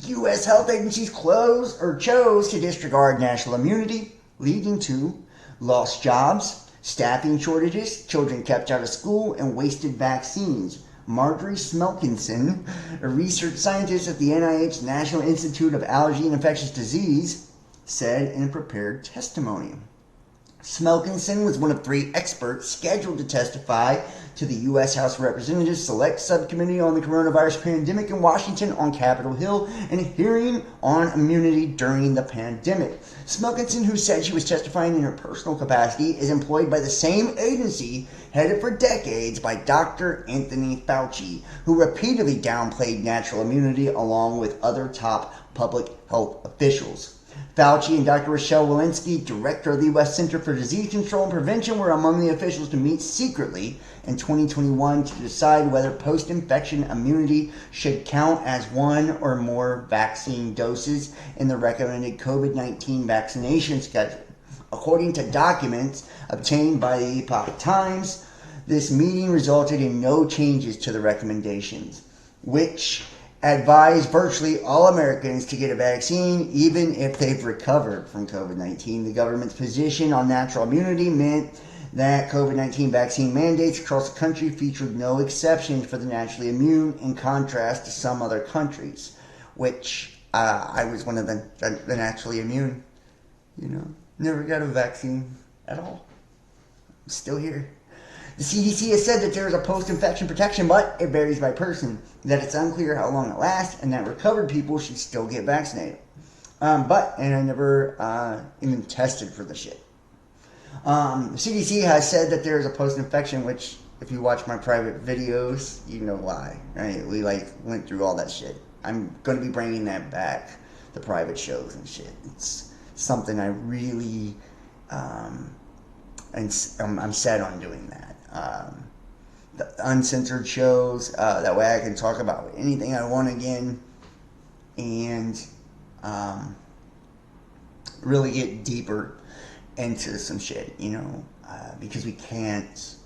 [SPEAKER 3] U.S. health agencies chose to disregard national immunity, leading to lost jobs, staffing shortages, children kept out of school, and wasted vaccines. Marjorie Smelkinson, a research scientist at the NIH National Institute of Allergy and Infectious Disease, said in a prepared testimony. Smelkinson was one of 3 experts scheduled to testify to the U.S. House of Representatives Select Subcommittee on the Coronavirus Pandemic in Washington on Capitol Hill in a hearing on immunity during the pandemic. Smelkinson, who said she was testifying in her personal capacity, is employed by the same agency headed for decades by Dr. Anthony Fauci, who repeatedly downplayed natural immunity along with other top public health officials. Fauci and Dr. Rochelle Walensky, director of the U.S. Center for Disease Control and Prevention, were among the officials to meet secretly in 2021 to decide whether post-infection immunity should count as 1 or more vaccine doses in the recommended COVID-19 vaccination schedule. According to documents obtained by the Epoch Times, this meeting resulted in no changes to the recommendations, which advised virtually all Americans to get a vaccine even if they've recovered from COVID-19. The government's position on natural immunity meant that COVID-19 vaccine mandates across the country featured no exceptions for the naturally immune, in contrast to some other countries, which I was one of the naturally immune. Never got a vaccine at all. I'm still here. The CDC has said that there is a post-infection protection, but it varies by person, that it's unclear how long it lasts, and that recovered people should still get vaccinated. And I never even tested for the shit. The CDC has said that there is a post-infection, which, if you watch my private videos, you know why, right? We went through all that shit. I'm going to be bringing that back, the private shows and shit. It's something I really, and I'm set on doing that. The uncensored shows, that way I can talk about anything I want again, and really get deeper into some shit, because we can't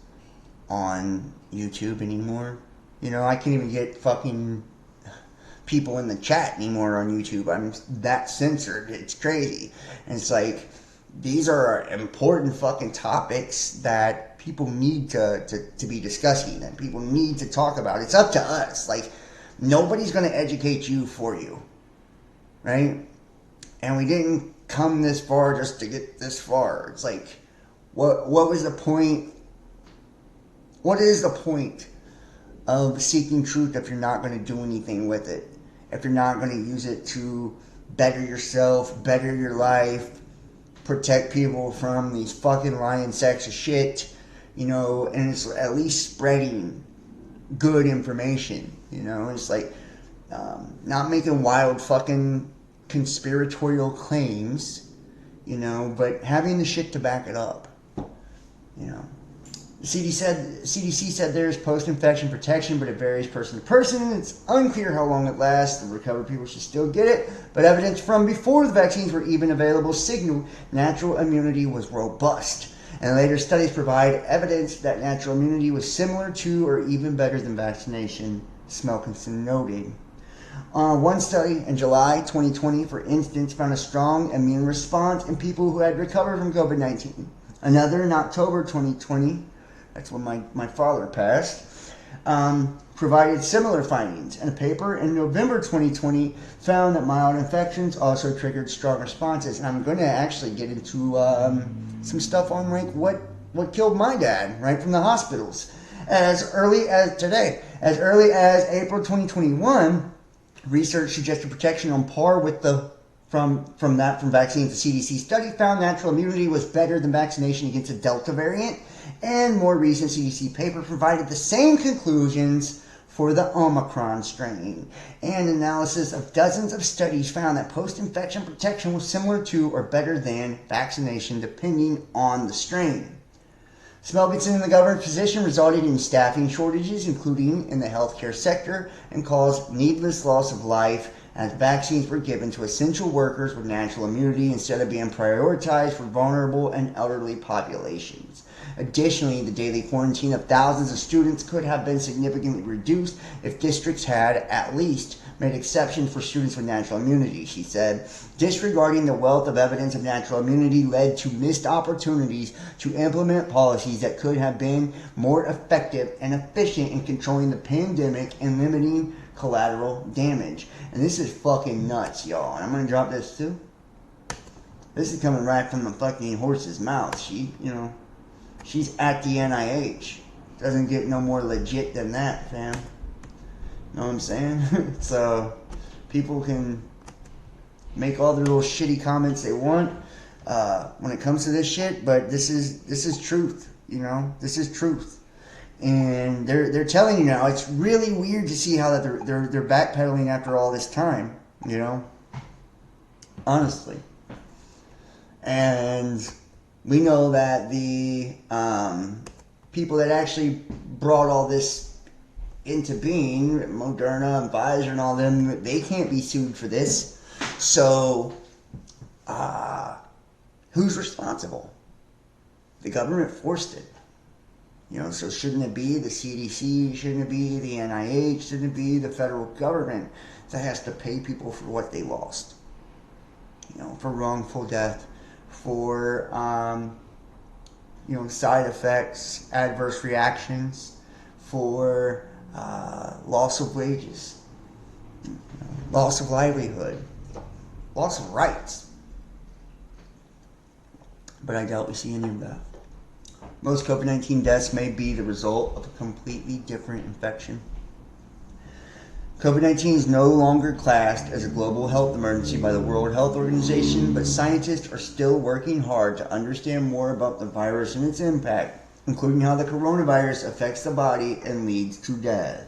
[SPEAKER 3] on YouTube anymore. I can't even get fucking people in the chat anymore on YouTube. I'm that censored. It's crazy. And it's like, these are important fucking topics that people need to be discussing, and people need to talk about. It's up to us. Nobody's going to educate you for you, right? And we didn't come this far just to get this far. It's like, what was the point? What is the point of seeking truth if you're not going to do anything with it? If you're not going to use it to better yourself, better your life, protect people from these fucking lying sacks of shit, and it's at least spreading good information, it's like, not making wild fucking conspiratorial claims, but having the shit to back it up, The CDC said there's post-infection protection, but it varies person to person. It's unclear how long it lasts. The recovered people should still get it, but evidence from before the vaccines were even available signaled natural immunity was robust. And later studies provide evidence that natural immunity was similar to or even better than vaccination, Smelkinson noted. One study in July 2020, for instance, found a strong immune response in people who had recovered from COVID-19. Another in October 2020, that's when my father passed, provided similar findings. And a paper in November 2020 found that mild infections also triggered strong responses. And I'm going to actually get into some stuff on what killed my dad right from the hospitals. As early as today, as early as April 2021, research suggested protection on par with from vaccines. The CDC study found natural immunity was better than vaccination against the Delta variant, and more recent CDC paper provided the same conclusions for the Omicron strain. And analysis of dozens of studies found that post-infection protection was similar to or better than vaccination depending on the strain. Smelkinson in the governor's position resulted in staffing shortages, including in the healthcare sector, and caused needless loss of life as vaccines were given to essential workers with natural immunity instead of being prioritized for vulnerable and elderly populations. Additionally, the daily quarantine of thousands of students could have been significantly reduced if districts had at least made exceptions for students with natural immunity, she said. Disregarding the wealth of evidence of natural immunity led to missed opportunities to implement policies that could have been more effective and efficient in controlling the pandemic and limiting collateral damage. And this is fucking nuts, y'all. And I'm gonna drop this too. This is coming right from the fucking horse's mouth. She's at the NIH. Doesn't get no more legit than that, fam. Know what I'm saying? So people can make all their little shitty comments they want when it comes to this shit, but this is truth. This is truth, and they're telling you now. It's really weird to see how that they're backpedaling after all this time. Honestly, and we know that the people that actually brought all this into being, Moderna and Pfizer and all them, they can't be sued for this. So, who's responsible? The government forced it. So shouldn't it be the CDC? Shouldn't it be the NIH? Shouldn't it be the federal government that has to pay people for what they lost? For wrongful death, for, side effects, adverse reactions, for loss of wages, loss of livelihood, loss of rights. But I doubt we see any of that. Most COVID-19 deaths may be the result of a completely different infection. COVID-19 is no longer classed as a global health emergency by the World Health Organization, but scientists are still working hard to understand more about the virus and its impact, including how the coronavirus affects the body and leads to death.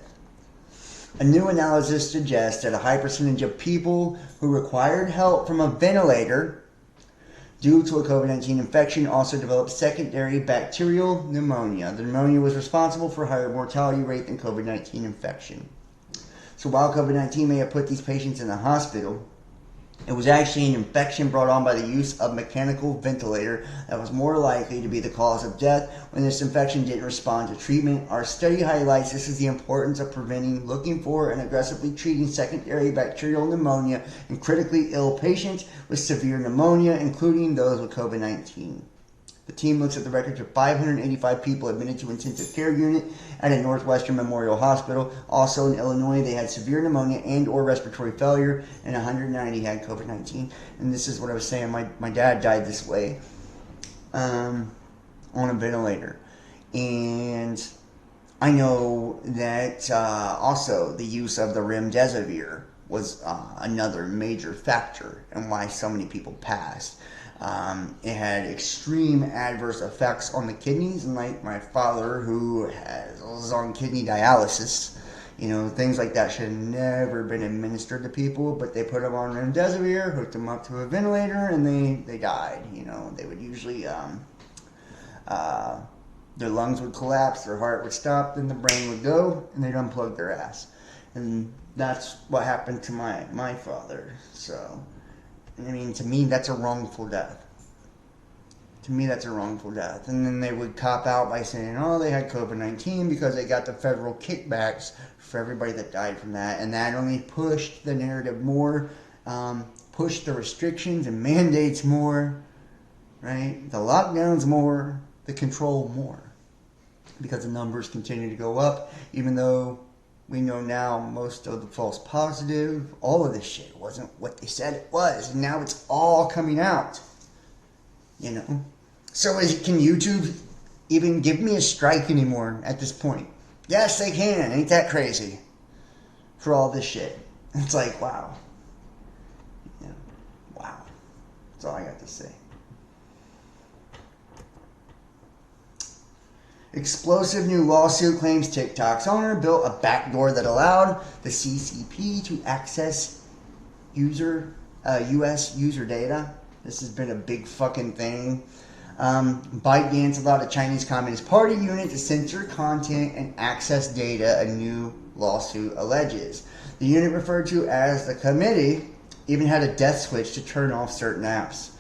[SPEAKER 3] A new analysis suggests that a high percentage of people who required help from a ventilator due to a COVID-19 infection also developed secondary bacterial pneumonia. The pneumonia was responsible for a higher mortality rate than COVID-19 infection. So while COVID-19 may have put these patients in the hospital, it was actually an infection brought on by the use of mechanical ventilator that was more likely to be the cause of death when this infection didn't respond to treatment. Our study highlights this is the importance of preventing, looking for, and aggressively treating secondary bacterial pneumonia in critically ill patients with severe pneumonia, including those with COVID-19. The team looks at the records of 585 people admitted to intensive care unit at a Northwestern Memorial Hospital. Also in Illinois, they had severe pneumonia and or respiratory failure, and 190 had COVID-19. And this is what I was saying. My dad died this way on a ventilator. And I know that also the use of the remdesivir was another major factor in why so many people passed. It had extreme adverse effects on the kidneys, and like my father, who was on kidney dialysis, things like that should have never been administered to people, but they put them on remdesivir, hooked them up to a ventilator, and they died. They would usually, their lungs would collapse, their heart would stop, then the brain would go, and they'd unplug their ass. And that's what happened to my father. So, to me, that's a wrongful death. To me, that's a wrongful death. And then they would cop out by saying, they had COVID-19 because they got the federal kickbacks for everybody that died from that. And that only pushed the narrative more, pushed the restrictions and mandates more, right? The lockdowns more, the control more. Because the numbers continue to go up, even though we know now most of the false positive, all of this shit wasn't what they said it was. And now it's all coming out. So can YouTube even give me a strike anymore at this point? Yes, they can. Ain't that crazy? For all this shit. It's like, wow. Wow. That's all I got to say. Explosive new lawsuit claims TikTok's owner built a backdoor that allowed the CCP to access U.S. user data. This has been a big fucking thing. ByteDance allowed a Chinese Communist Party unit to censor content and access data, a new lawsuit alleges. The unit referred to as the committee even had a death switch to turn off certain apps.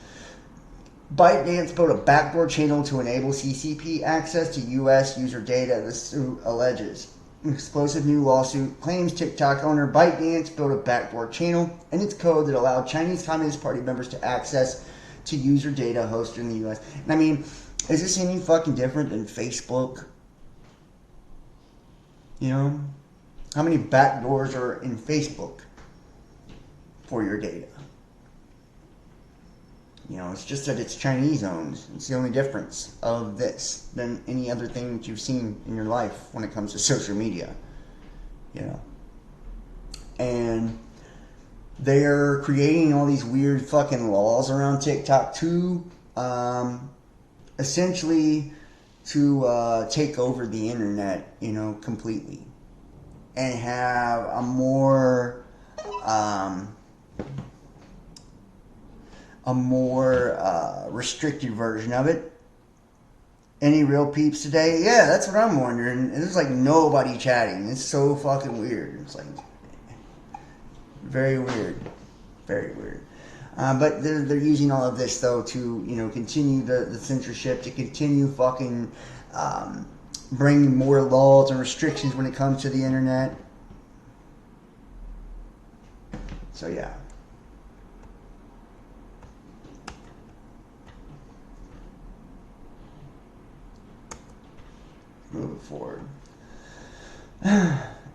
[SPEAKER 3] ByteDance built a backdoor channel to enable CCP access to U.S. user data, the suit alleges. An explosive new lawsuit claims TikTok owner ByteDance built a backdoor channel in its code that allowed Chinese Communist Party members to access to user data hosted in the U.S. And I mean, is this any fucking different than Facebook? You know? How many backdoors are in Facebook for your data? You know, it's just that it's Chinese owned. It's the only difference of this than any other thing that you've seen in your life when it comes to social media. You know. And they're creating all these weird fucking laws around TikTok too, essentially to take over the internet, you know, completely. And have a more restricted version of it. Any real peeps today? Yeah, that's what I'm wondering. There's like nobody chatting. It's so fucking weird. It's like very weird, very weird. But they're using all of this though to, you know, continue the censorship, to continue fucking bringing more laws and restrictions when it comes to the internet. So yeah. Move forward.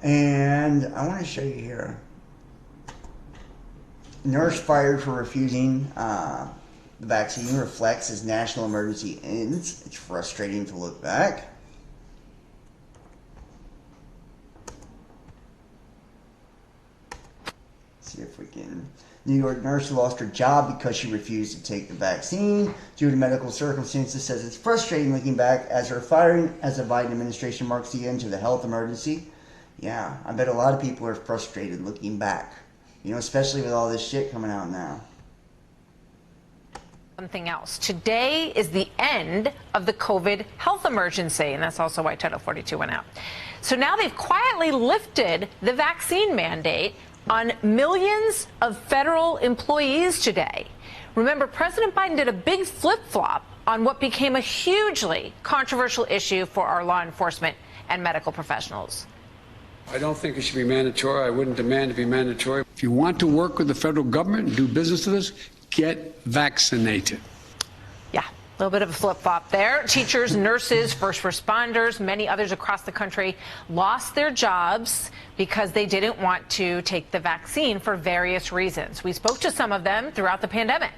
[SPEAKER 3] And I want to show you here. Nurse fired for refusing the vaccine reflects as national emergency ends. It's frustrating to look back. See if we can. New York nurse who lost her job because she refused to take the vaccine due to medical circumstances says it's frustrating looking back as her firing as the Biden administration marks the end to the health emergency. Yeah, I bet a lot of people are frustrated looking back. You know, especially with all this shit coming out now.
[SPEAKER 7] Something else. Today is the end of the COVID health emergency, and that's also why Title 42 went out. So now they've quietly lifted the vaccine mandate on millions of federal employees today. Remember, President Biden did a big flip-flop on what became a hugely controversial issue for our law enforcement and medical professionals.
[SPEAKER 8] I don't think it should be mandatory. I wouldn't demand it be mandatory. If you want to work with the federal government and do business with us, get vaccinated.
[SPEAKER 7] Yeah, a little bit of a flip-flop there. Teachers, nurses, first responders, many others across the country lost their jobs because they didn't want to take the vaccine for various reasons. We spoke to some of them throughout the pandemic.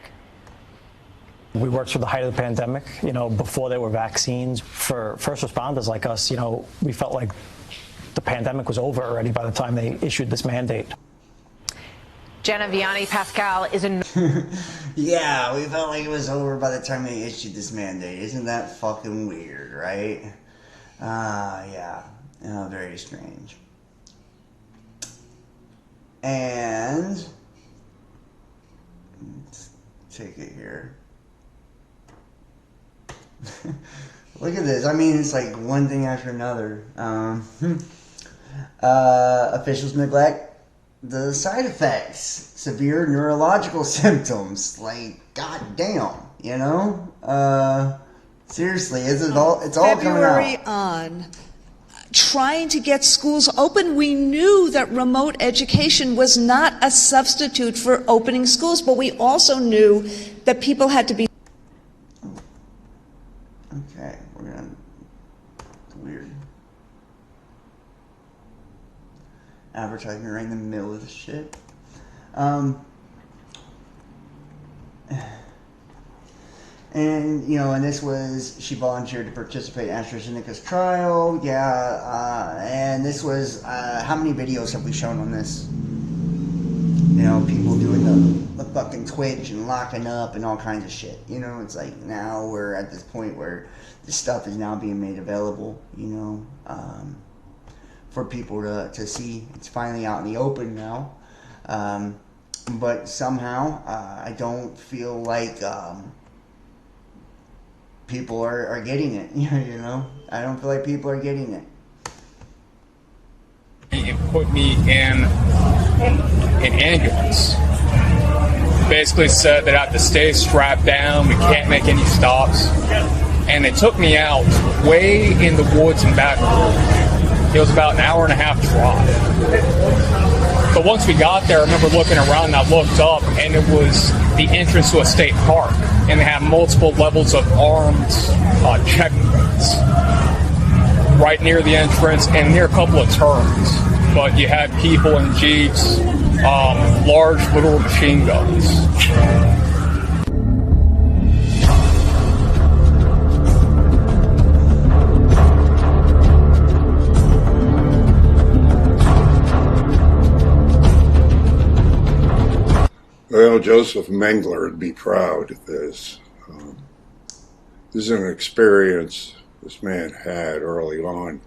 [SPEAKER 9] We worked through the height of the pandemic, you know, before there were vaccines. For first responders like us, you know, we felt like the pandemic was over already by the time they issued this mandate.
[SPEAKER 7] Jenna Vianney Pascal is a...
[SPEAKER 3] Yeah, we felt like it was over by the time they issued this mandate. Isn't that fucking weird, right? Yeah. Very strange. And let's take it here. Look at this. I mean, it's like one thing after another. Officials neglect the side effects, severe neurological symptoms. Like, goddamn, you know? Seriously, it's all coming out.
[SPEAKER 10] February on, trying to get schools open, we knew that remote education was not a substitute for opening schools, but we also knew that people had to be...
[SPEAKER 3] Okay, we're gonna... It's weird. Advertising right in the middle of the shit. And, you know, and this was, she volunteered to participate in AstraZeneca's trial. Yeah, and this was, how many videos have we shown on this? You know, people doing the fucking Twitch and locking up and all kinds of shit. You know, it's like now we're at this point where this stuff is now being made available, you know, for people to see. It's finally out in the open now. But somehow, I don't feel like people are getting it, you know? I don't feel like people are getting it.
[SPEAKER 1] me and put me in an ambulance. Basically said that I have to stay strapped down, we can't make any stops. And they took me out way in the woods in Baton Rouge. It was about an hour and a half drive. But once we got there, I remember looking around and I looked up and it was the entrance to a state park. And they have multiple levels of armed checkpoints right near the entrance and near a couple of turns. But you had people in jeeps, large little machine guns.
[SPEAKER 11] Well, Joseph Mengler would be proud of this. This is an experience this man had early on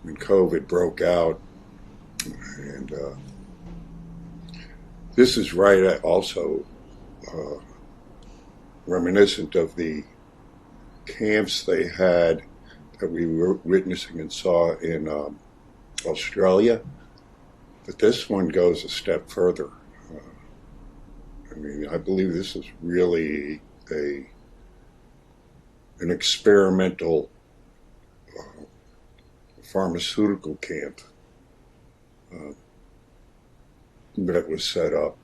[SPEAKER 11] when COVID broke out. And this is right at also reminiscent of the camps they had that we were witnessing and saw in Australia. But this one goes a step further. I mean, I believe this is really an experimental pharmaceutical camp that was set up.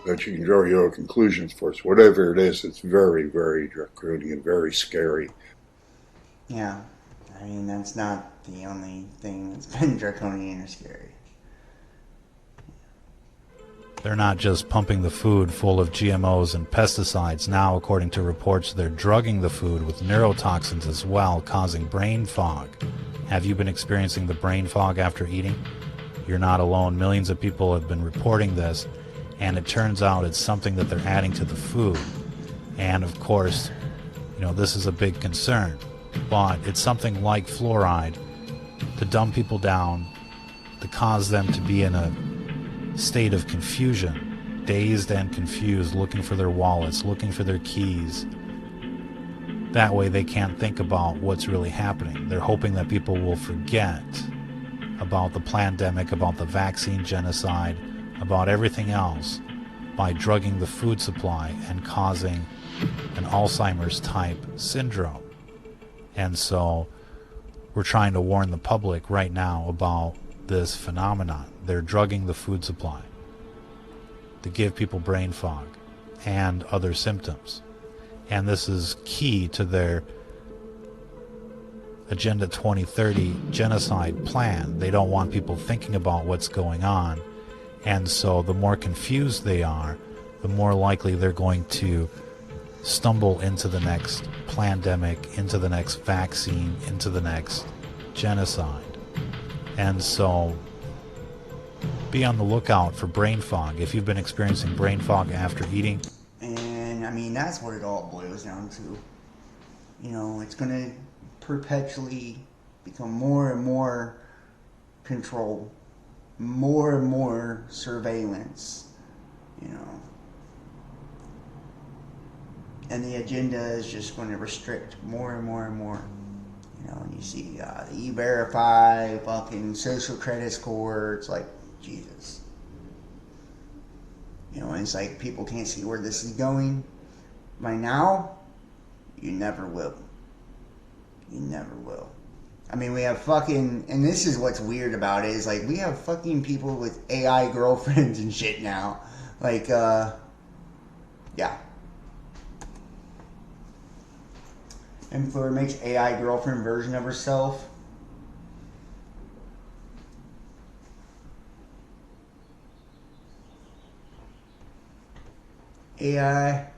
[SPEAKER 11] That you can draw your own conclusions for us. Whatever it is, it's very, very draconian, very scary.
[SPEAKER 3] Yeah, I mean, that's not the only thing that's been draconian or scary.
[SPEAKER 2] They're not just pumping the food full of GMOs and pesticides. Now, according to reports, they're drugging the food with neurotoxins as well, causing brain fog. Have you been experiencing the brain fog after eating? You're not alone. Millions of people have been reporting this, and it turns out it's something that they're adding to the food. And of course, you know, this is a big concern, but it's something like fluoride to dumb people down, to cause them to be in a state of confusion, dazed and confused, looking for their wallets, looking for their keys. That way they can't think about what's really happening. They're hoping that people will forget about the pandemic, about the vaccine genocide, about everything else by drugging the food supply and causing an Alzheimer's type syndrome. And so we're trying to warn the public right now about this phenomenon. They're drugging the food supply to give people brain fog and other symptoms. And this is key to their Agenda 2030 genocide plan. They don't want people thinking about what's going on. And so the more confused they are, the more likely they're going to stumble into the next pandemic, into the next vaccine, into the next genocide. And so be on the lookout for brain fog if you've been experiencing brain fog after eating.
[SPEAKER 3] And I mean, that's what it all boils down to. You know, it's going to perpetually become more and more control, more and more surveillance, you know. And the agenda is just going to restrict more and more and more. You know, and you see the E-Verify, fucking social credit score, it's like, Jesus. You know, and it's like people can't see where this is going. By now, you never will. You never will. I mean, we have fucking, and this is what's weird about it, is like we have fucking people with AI girlfriends and shit now. Like, yeah. Influencer makes AI girlfriend version of herself. AI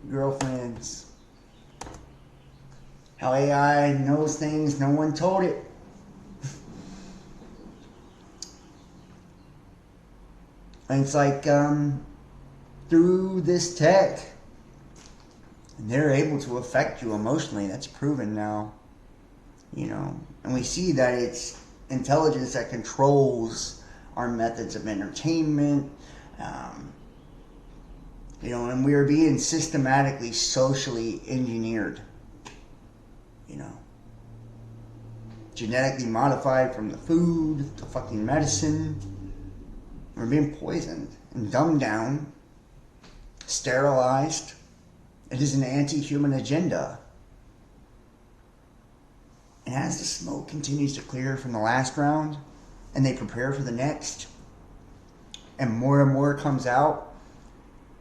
[SPEAKER 3] girlfriends. How AI knows things no one told it. And it's like through this tech, they're able to affect you emotionally. That's proven now. You know, and we see that it's intelligence that controls our methods of entertainment. You know, and we are being systematically, socially engineered. You know, genetically modified from the food, the fucking medicine. We're being poisoned and dumbed down, sterilized. It is an anti-human agenda. And as the smoke continues to clear from the last round, and they prepare for the next, and more comes out,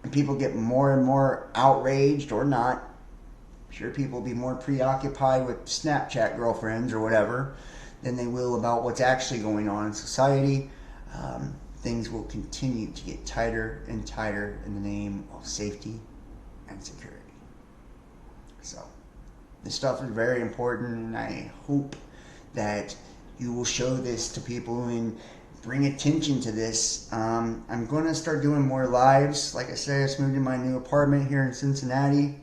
[SPEAKER 3] and people get more and more outraged or not, I'm sure people will be more preoccupied with Snapchat girlfriends or whatever than they will about what's actually going on in society. Things will continue to get tighter and tighter in the name of safety and security. So, this stuff is very important, and I hope that you will show this to people and bring attention to this. I'm going to start doing more lives. Like I said, I just moved in my new apartment here in Cincinnati.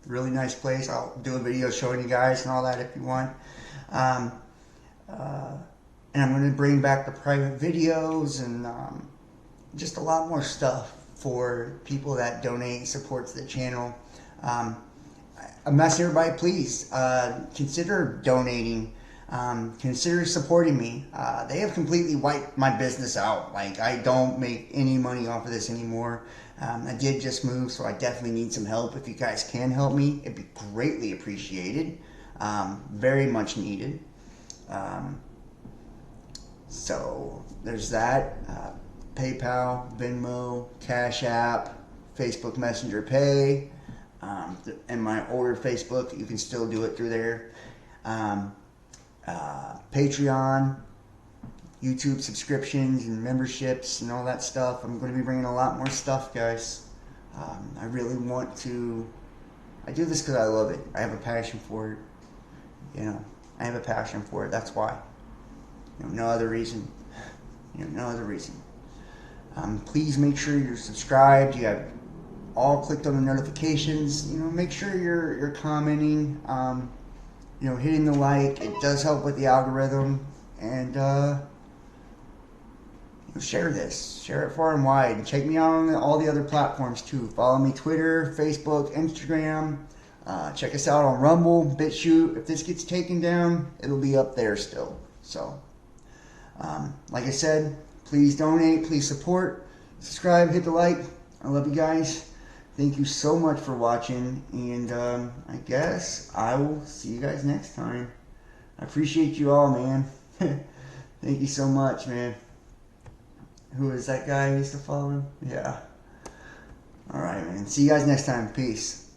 [SPEAKER 3] Really nice place. I'll do a video showing you guys and all that if you want. And I'm going to bring back the private videos and just a lot more stuff for people that donate and supports the channel. I'm asking everybody, please consider donating. Consider supporting me. They have completely wiped my business out. Like, I don't make any money off of this anymore. I did just move, so I definitely need some help. If you guys can help me, it'd be greatly appreciated. Very much needed. So there's that. PayPal, Venmo, Cash App, Facebook Messenger Pay, and my older Facebook, you can still do it through there. Patreon, YouTube subscriptions and memberships and all that stuff. I'm going to be bringing a lot more stuff, guys. I really want to. I do this because I love it. I have a passion for it. You know, I have a passion for it. That's why. You know, no other reason. You know, no other reason. Please make sure you're subscribed. You have all clicked on the notifications. You know, make sure you're commenting. You know, hitting the like. It does help with the algorithm. And you know, share this. Share it far and wide. And check me out on all the other platforms too. Follow me Twitter, Facebook, Instagram. Check us out on Rumble, BitChute. If this gets taken down, it'll be up there still. So, like I said, please donate, please support, subscribe, hit the like. I love you guys. Thank you so much for watching, and I guess I will see you guys next time. I appreciate you all, man. Thank you so much, man. Who is that guy who used to follow him? Yeah. Alright, man. See you guys next time. Peace.